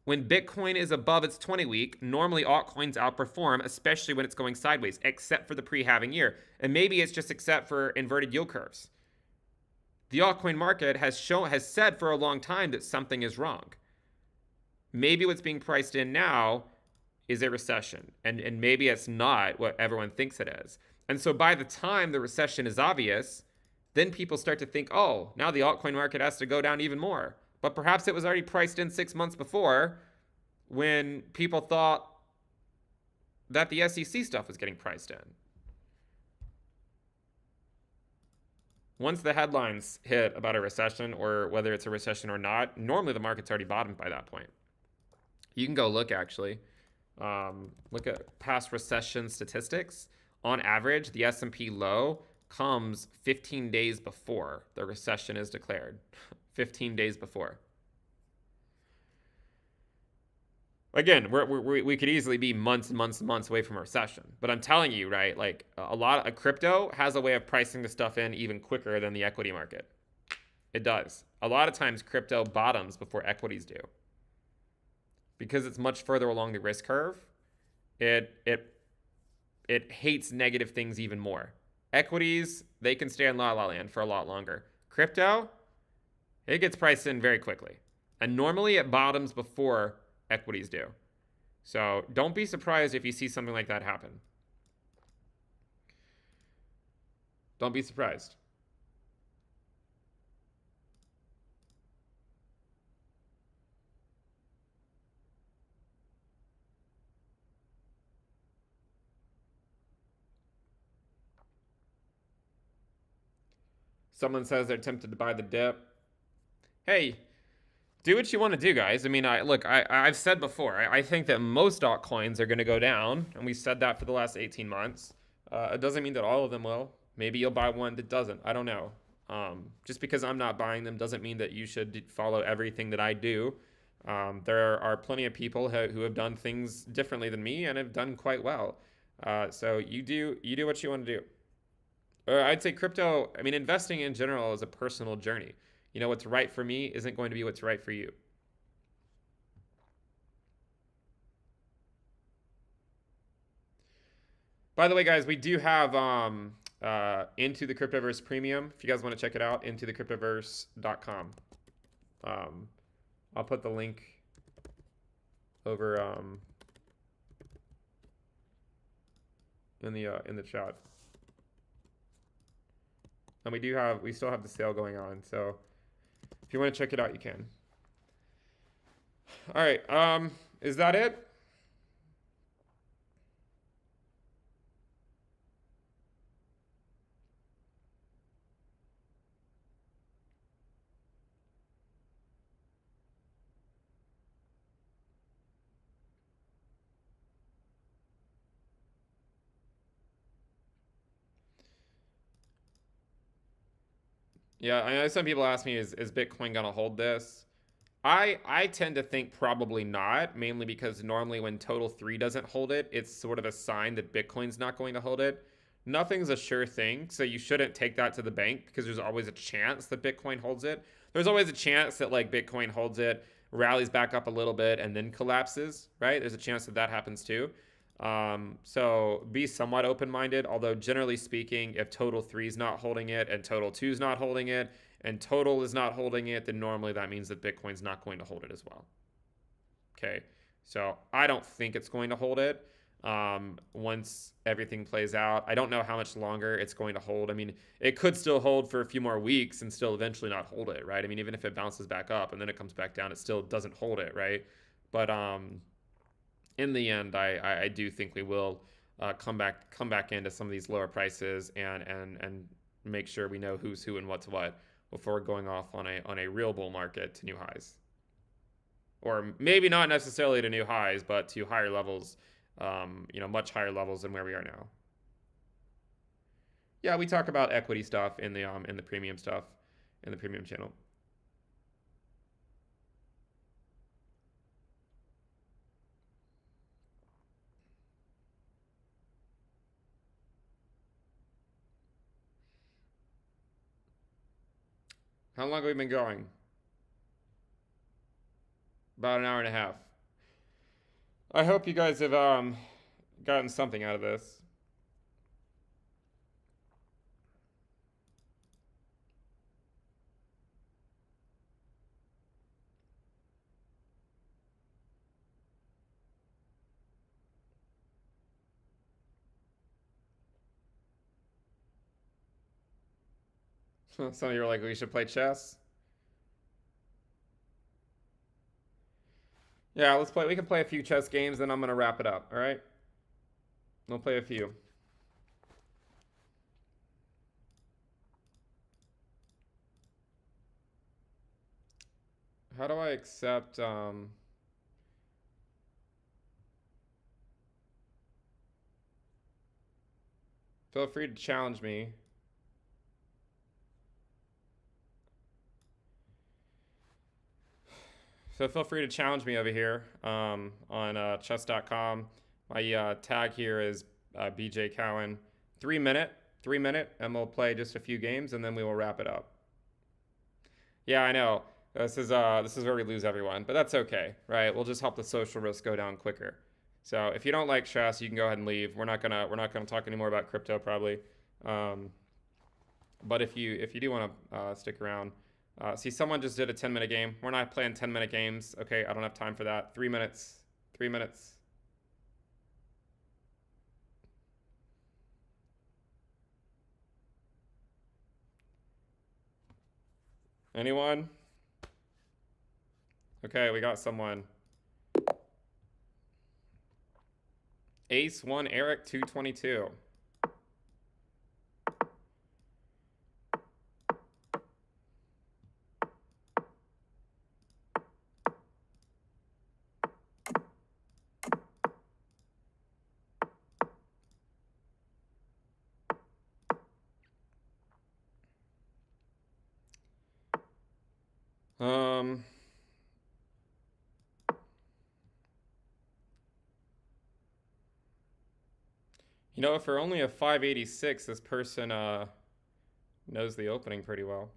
When Bitcoin is above its 20-week, normally altcoins outperform, especially when it's going sideways, except for the pre-halving year. And maybe it's just except for inverted yield curves. The altcoin market has said for a long time that something is wrong. Maybe what's being priced in now is a recession, and maybe it's not what everyone thinks it is. And so by the time the recession is obvious, then people start to think, oh, now the altcoin market has to go down even more. But perhaps it was already priced in 6 months before when people thought that the SEC stuff was getting priced in. Once the headlines hit about a recession, or whether it's a recession or not, normally the market's already bottomed by that point. You can go look, actually. Look at past recession statistics. On average, the S&P low comes 15 days before the recession is declared. 15 days before. Again, we could easily be months and months and months away from a recession. But I'm telling you, right, like a lot of crypto has a way of pricing the stuff in even quicker than the equity market. It does. A lot of times crypto bottoms before equities do. Because it's much further along the risk curve, it hates negative things even more. Equities, they can stay in la la land for a lot longer. Crypto, it gets priced in very quickly. And normally it bottoms before equities do. So don't be surprised if you see something like that happen. Don't be surprised. Someone says they're tempted to buy the dip. Hey, do what you want to do, guys. I mean, I've said before, I think that most altcoins are going to go down, and we said that for the last 18 months. It doesn't mean that all of them will. Maybe you'll buy one that doesn't. I don't know. Just because I'm not buying them doesn't mean that you should follow everything that I do. There are plenty of people who have done things differently than me and have done quite well. So you do what you want to do. I'd say crypto, I mean, investing in general is a personal journey. You know, what's right for me isn't going to be what's right for you. By the way, guys, we do have Into the Cryptoverse Premium. If you guys want to check it out, intothecryptoverse.com. I'll put the link over in the chat. And we still have the sale going on, so if you want to check it out, you can. All right, is that it? Yeah, I know some people ask me, is Bitcoin gonna hold this? I tend to think probably not, mainly because normally when total 3 doesn't hold it, it's sort of a sign that Bitcoin's not going to hold it. Nothing's a sure thing, so you shouldn't take that to the bank because there's always a chance that Bitcoin holds it. There's always a chance that like Bitcoin holds it, rallies back up a little bit, and then collapses, right? There's a chance that that happens too. So be somewhat open-minded, although generally speaking, if total 3 is not holding it and total 2 is not holding it, and total is not holding it, then normally that means that Bitcoin's not going to hold it as well. Okay, so I don't think it's going to hold it once everything plays out. I don't know how much longer it's going to hold. I mean, it could still hold for a few more weeks and still eventually not hold it, right? I mean, even if it bounces back up and then it comes back down, it still doesn't hold it, right? But in the end, I do think we will come back into some of these lower prices and make sure we know who's who and what's what before going off on a real bull market to new highs, or maybe not necessarily to new highs, but to higher levels, much higher levels than where we are now. Yeah, we talk about equity stuff in the premium stuff in the premium channel. How long have we been going? About an hour and a half. I hope you guys have gotten something out of this. Some of you are like, we should play chess. Yeah, let's play. We can play a few chess games, then I'm gonna wrap it up. All right. We'll play a few. How do I accept? Feel free to challenge me. So feel free to challenge me over here on chess.com. My tag here is BJ Cowan. 3 minute, and we'll play just a few games, and then we will wrap it up. Yeah, I know. This is where we lose everyone, but that's okay, right? We'll just help the social risk go down quicker. So if you don't like chess, you can go ahead and leave. We're not gonna talk anymore about crypto probably. But if you do want to stick around, see, someone just did a 10-minute game. We're not playing 10-minute games. Okay, I don't have time for that. 3 minutes. 3 minutes. Anyone? Okay, we got someone. Ace 1 Eric 222. You know, for only a 586, this person knows the opening pretty well.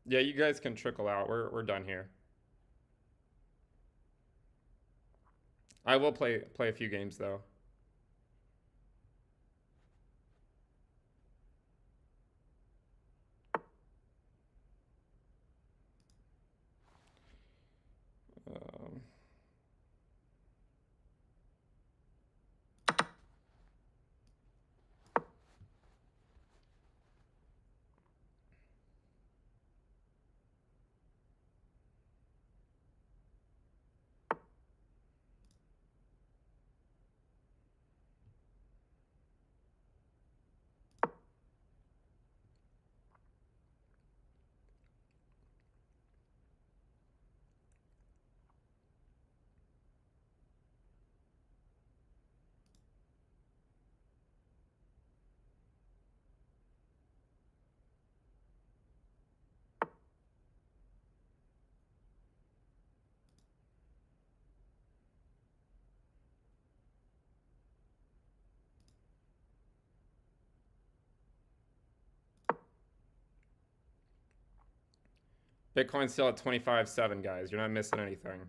Yeah, you guys can trickle out. We're done here. I will play a few games though. Um, Bitcoin's still at 25.7, guys. You're not missing anything.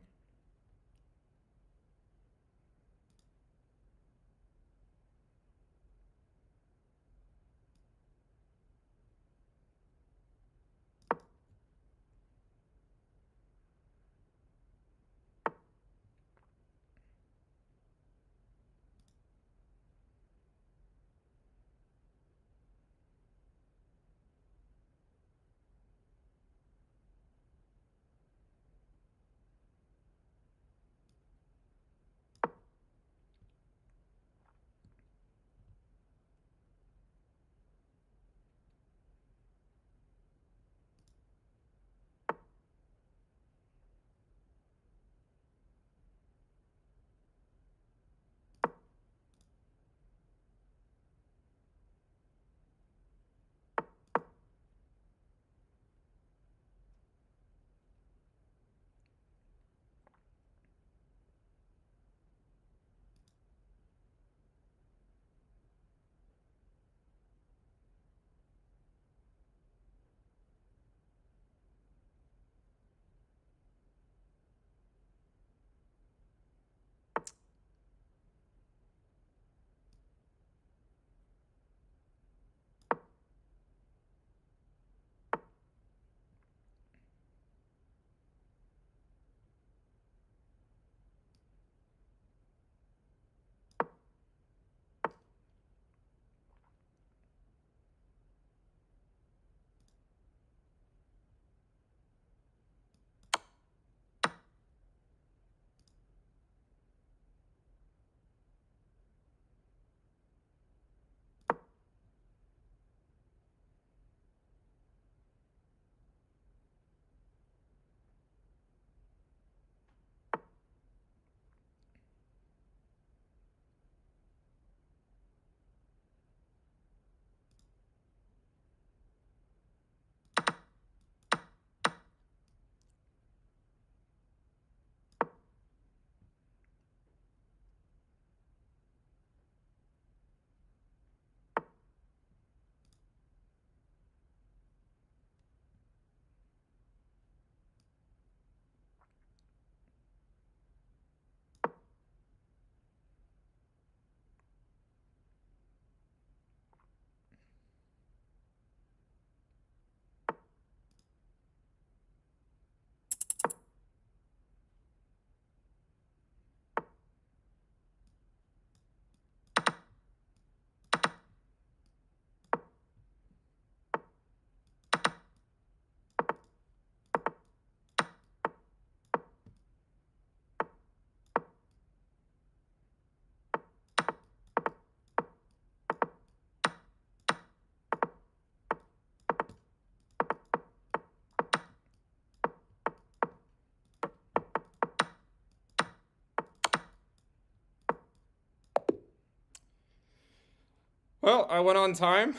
Well, I went on time.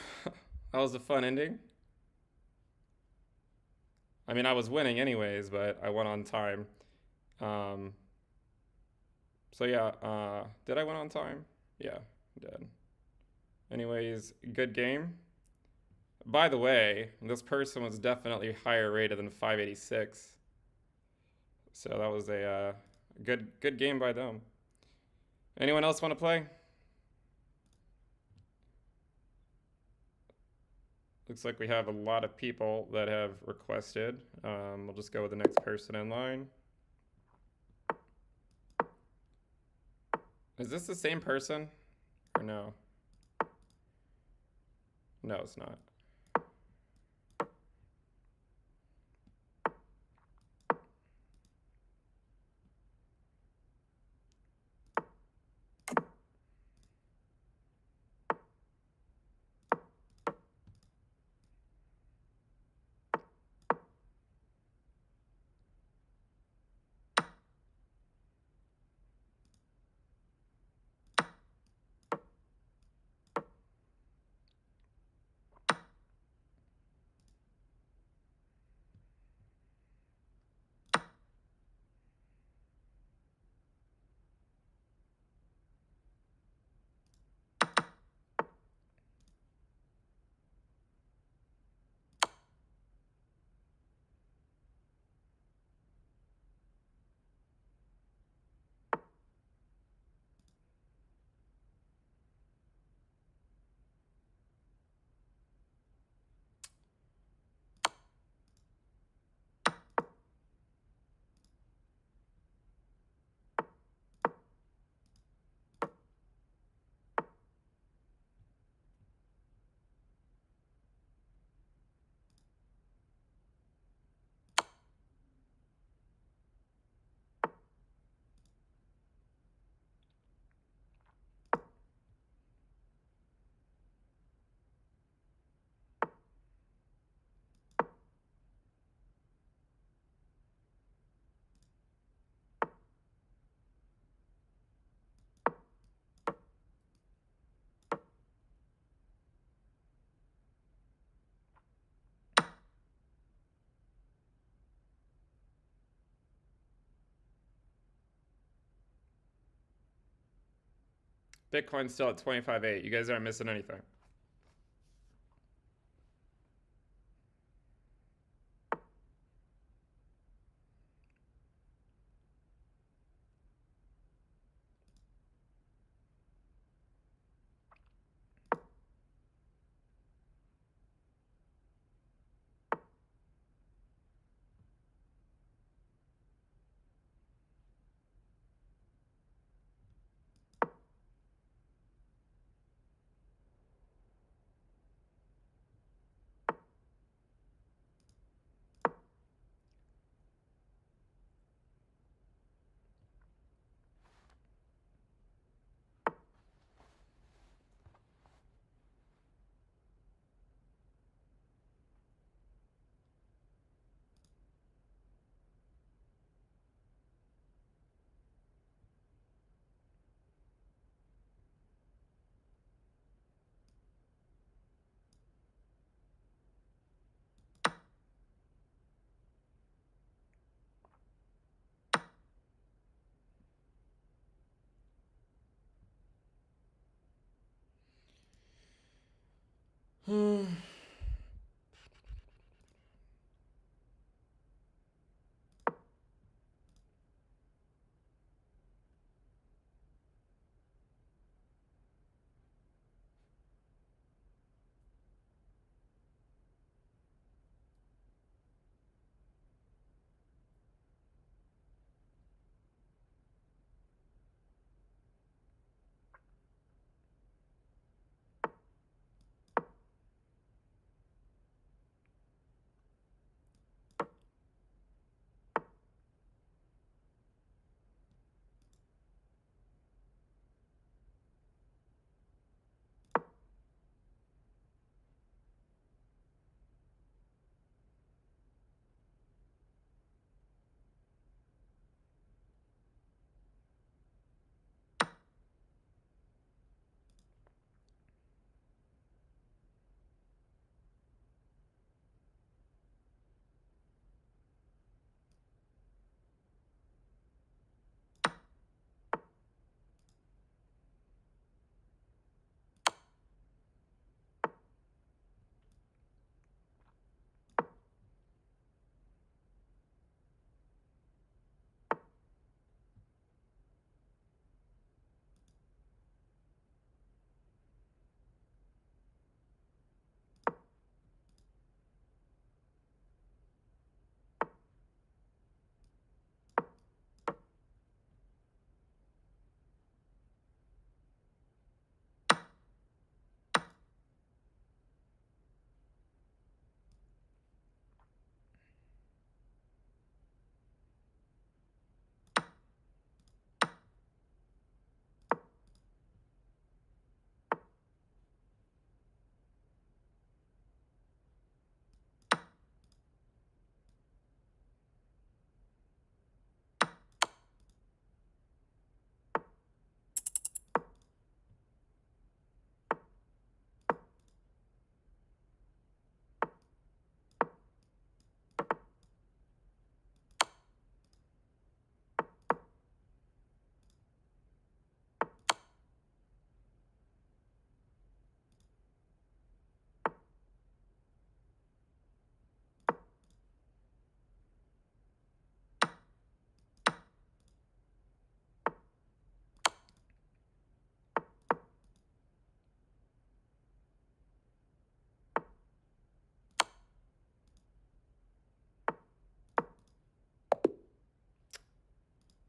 That was a fun ending. I mean, I was winning anyways, but I went on time. Um, so yeah, did I win on time? Yeah, I did. Anyways, good game. By the way, this person was definitely higher rated than 586. So that was a good game by them. Anyone else want to play? Looks like we have a lot of people that have requested. We'll just go with the next person in line. Is this the same person? Or no? No, it's not. Bitcoin's still at 25.8. You guys aren't missing anything.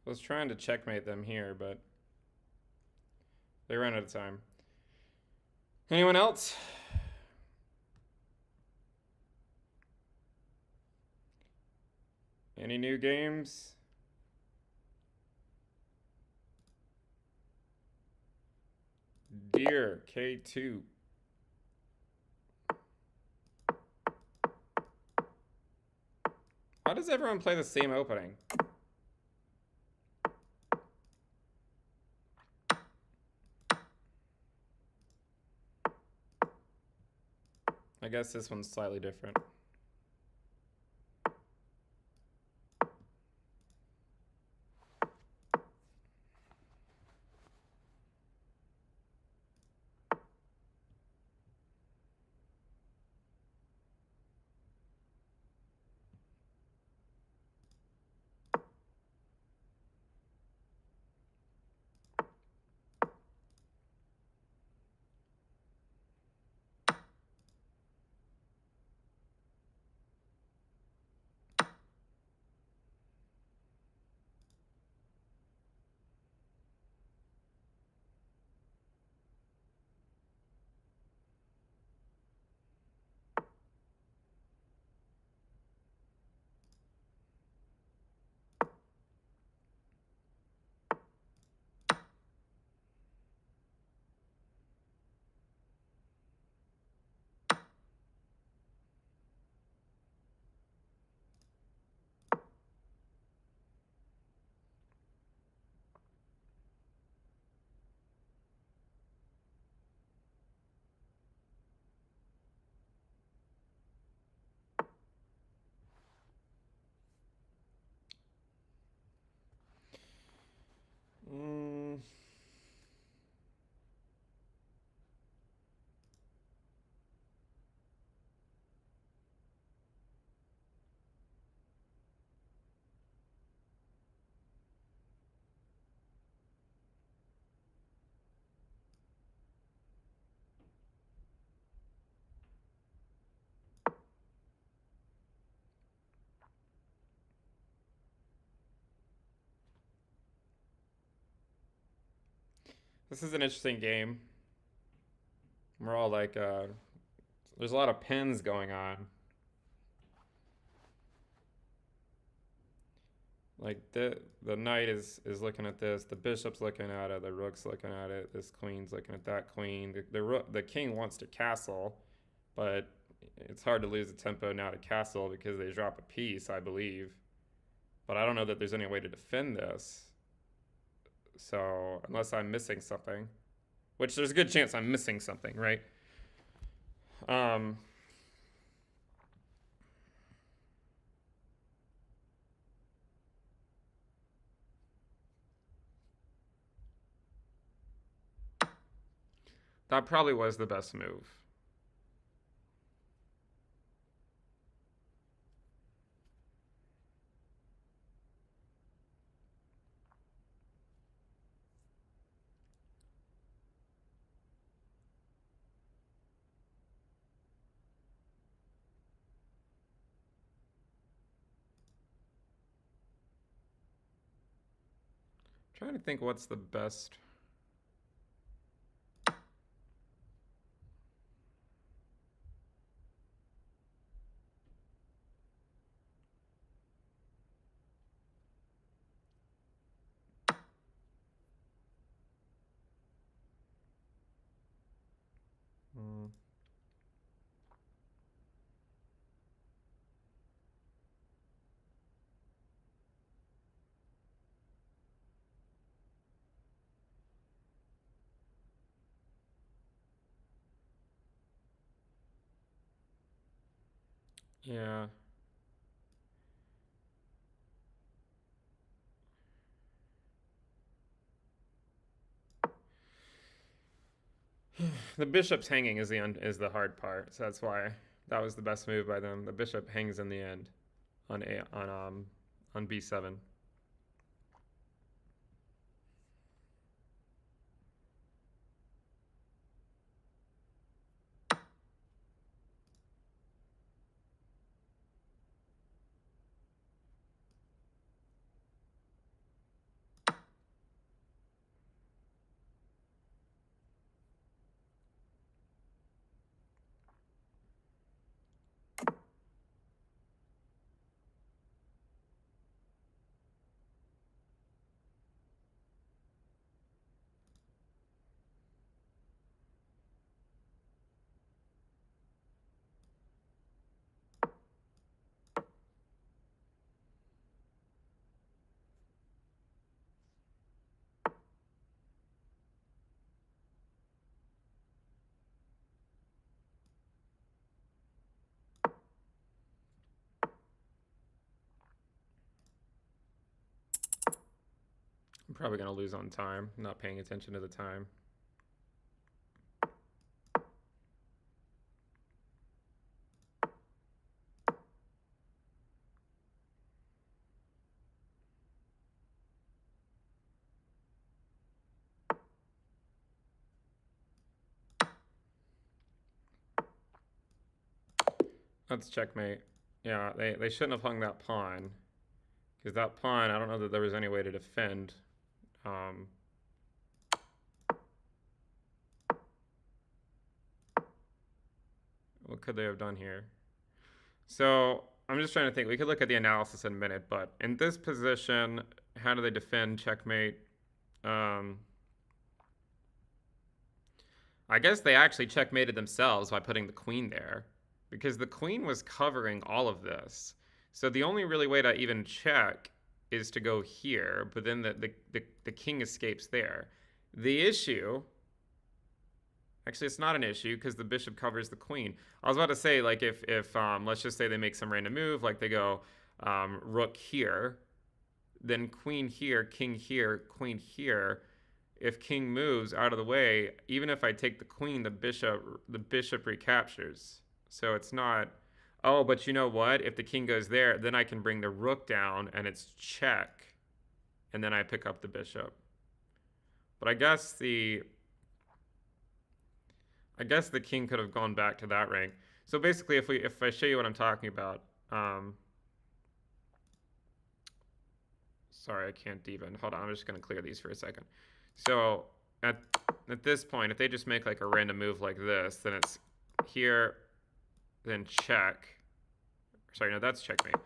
Was trying to checkmate them here, but they ran out of time. Anyone else? Any new games? Deer K2. How does everyone play the same opening? I guess this one's slightly different. This is an interesting game. We're all like, there's a lot of pins going on. Like the knight is looking at this, the bishop's looking at it, the rook's looking at it, this queen's looking at that queen. The king wants to castle, but it's hard to lose the tempo now to castle because they drop a piece, I believe. But I don't know that there's any way to defend this. So unless I'm missing something, which there's a good chance I'm missing something, right? That probably was the best move. Trying to think what's the best. Yeah. The bishop's hanging is the hard part, so that's why that was the best move by them. The bishop hangs in the end on b7. probably going to lose on time, not paying attention to the time. That's checkmate. Yeah, they shouldn't have hung that pawn. Because that pawn, I don't know that there was any way to defend. What could they have done here? So I'm just trying to think. We could look at the analysis in a minute, but in this position, how do they defend checkmate? I guess they actually checkmated themselves by putting the queen there, because the queen was covering all of this. So the only really way to even check is to go here, but then the king escapes there. The issue, actually it's not an issue because the bishop covers the queen. I was about to say, like, if let's just say they make some random move, like they go rook here, then queen here, king here, queen here. If king moves out of the way, even if I take the queen, the bishop recaptures. So it's not, oh, but you know what? If the king goes there, then I can bring the rook down and it's check. And then I pick up the bishop. But I guess the king could have gone back to that rank. So basically, if I show you what I'm talking about, sorry, I can't even. Hold on, I'm just going to clear these for a second. So at this point, if they just make like a random move like this, then it's here, then check. Sorry, no, that's checkmate.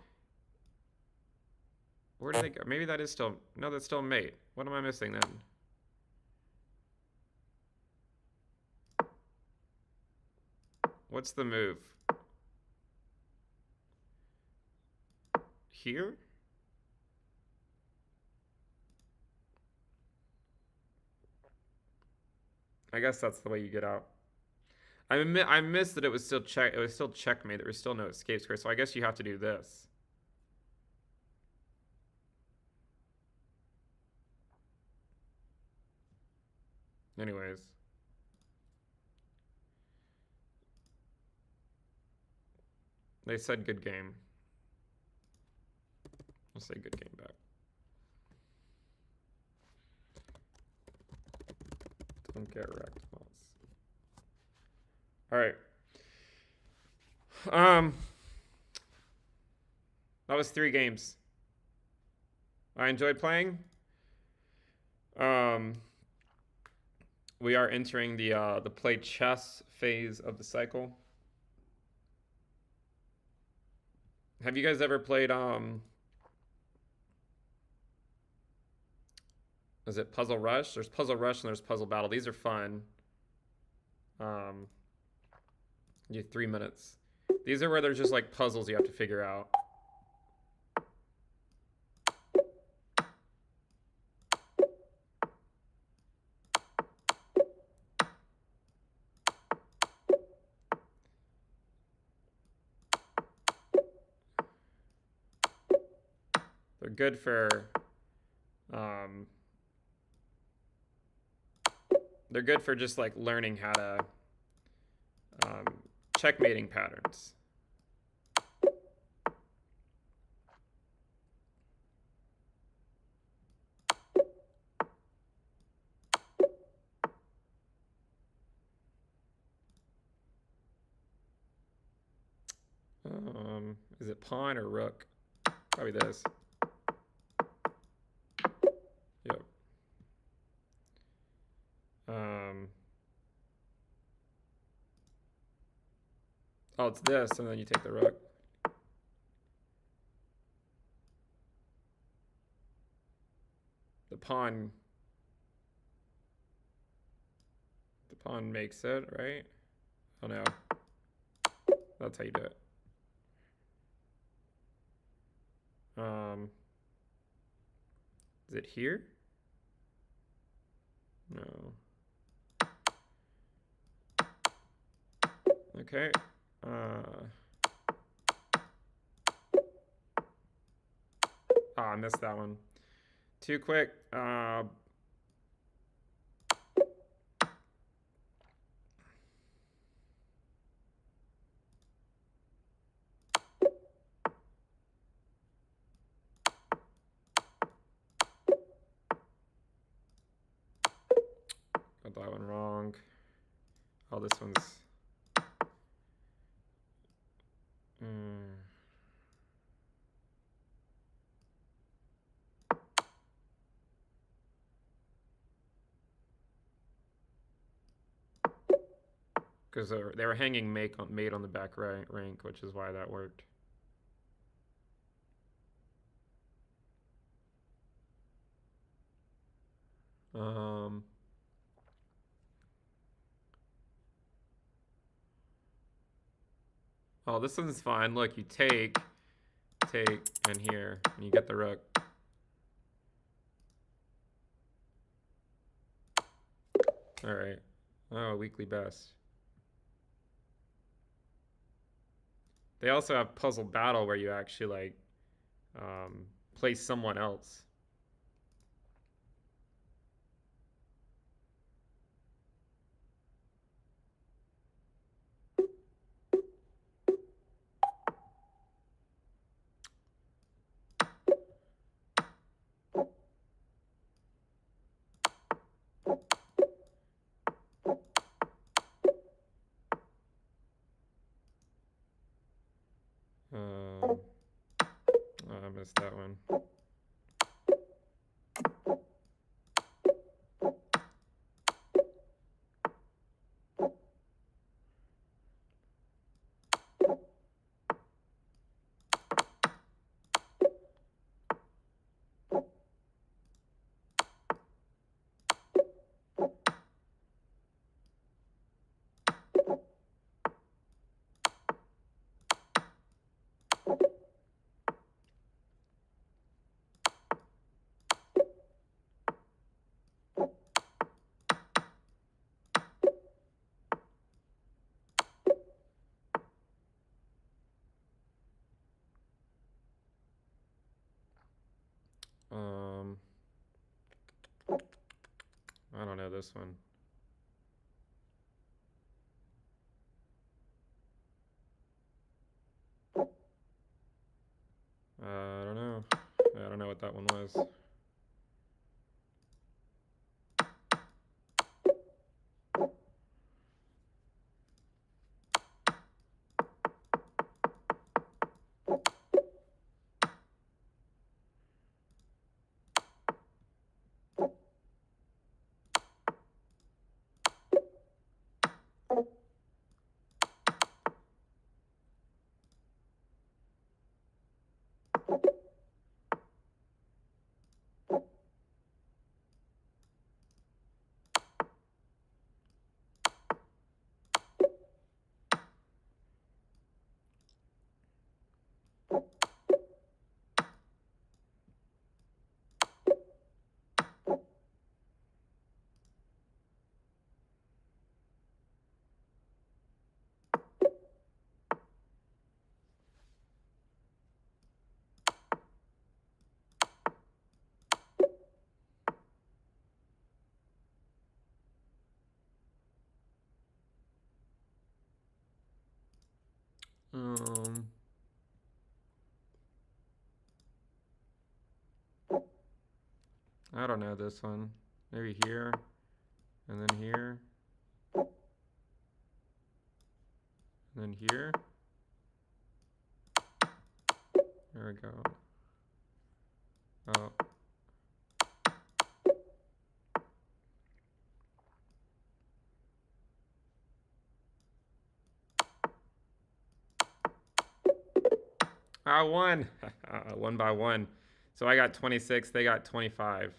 Where do they go? Maybe that is still, no, that's still mate. What am I missing then? What's the move? Here? I guess that's the way you get out. I missed that it was still checkmate. There was still no escape square. So I guess you have to do this. Anyways. They said good game. I'll say good game back. Don't get wrecked, mouse. All right. That was 3 games. I enjoyed playing. We are entering the play chess phase of the cycle. Have you guys ever played is it Puzzle Rush? There's Puzzle Rush and there's Puzzle Battle. These are fun. You have 3 minutes. These are where there's just like puzzles you have to figure out. They're good for just like learning how to checkmating patterns. Is it pawn or rook? Probably this. Yep. Oh, it's this, and then you take the rook. The pawn makes it, right? Oh no. That's how you do it. Is it here? No. Okay. I missed that one. too quick. Got that one wrong. Oh, this one's... Because they were hanging mate on the back rank, which is why that worked. Oh, this one's fine. Look, you take, and here, and you get the rook. All right. Oh, weekly best. They also have puzzle battle where you actually like place someone else. Oh, I missed that one. I don't know this one. I don't know. I don't know what that one was. I don't know this one. Maybe here, and then here, and then here. There we go. Oh. I won. 1 by 1. So I got 26, they got 25.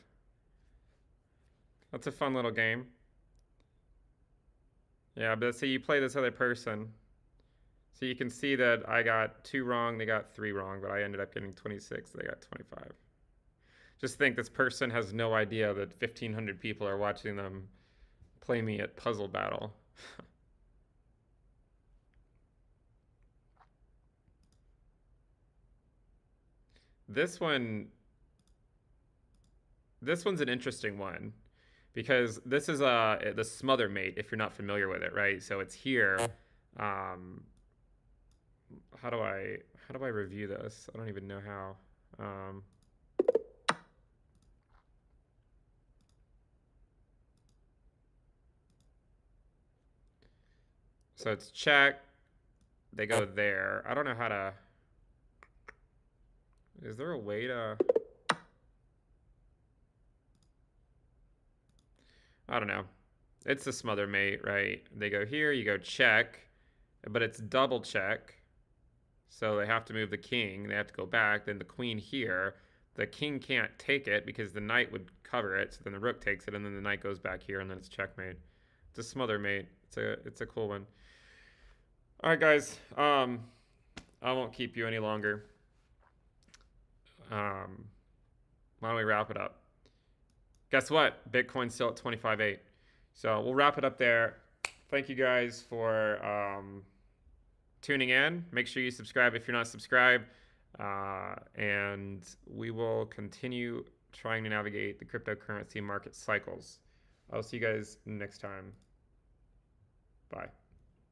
That's a fun little game. Yeah, but see, you play this other person. So you can see that I got 2 wrong, they got 3 wrong, but I ended up getting 26, they got 25. Just think this person has no idea that 1,500 people are watching them play me at Puzzle Battle. This one, this one's an interesting one because this is the smother mate if you're not familiar with it, right? So it's here. How do I review this? I don't even know how. So it's check. They go there. I don't know how to. Is there a way to? I don't know. It's the smother mate, right? They go here. You go check, but it's double check. So they have to move the king. They have to go back. Then the queen here. The king can't take it because the knight would cover it. So then the rook takes it, and then the knight goes back here, and then it's checkmate. It's a smother mate. It's a cool one. All right, guys. I won't keep you any longer. Why don't we wrap it up? Guess what? Bitcoin's still at 25.8. So we'll wrap it up there. Thank you guys for tuning in. Make sure you subscribe if you're not subscribed. And we will continue trying to navigate the cryptocurrency market cycles. I'll see you guys next time. Bye.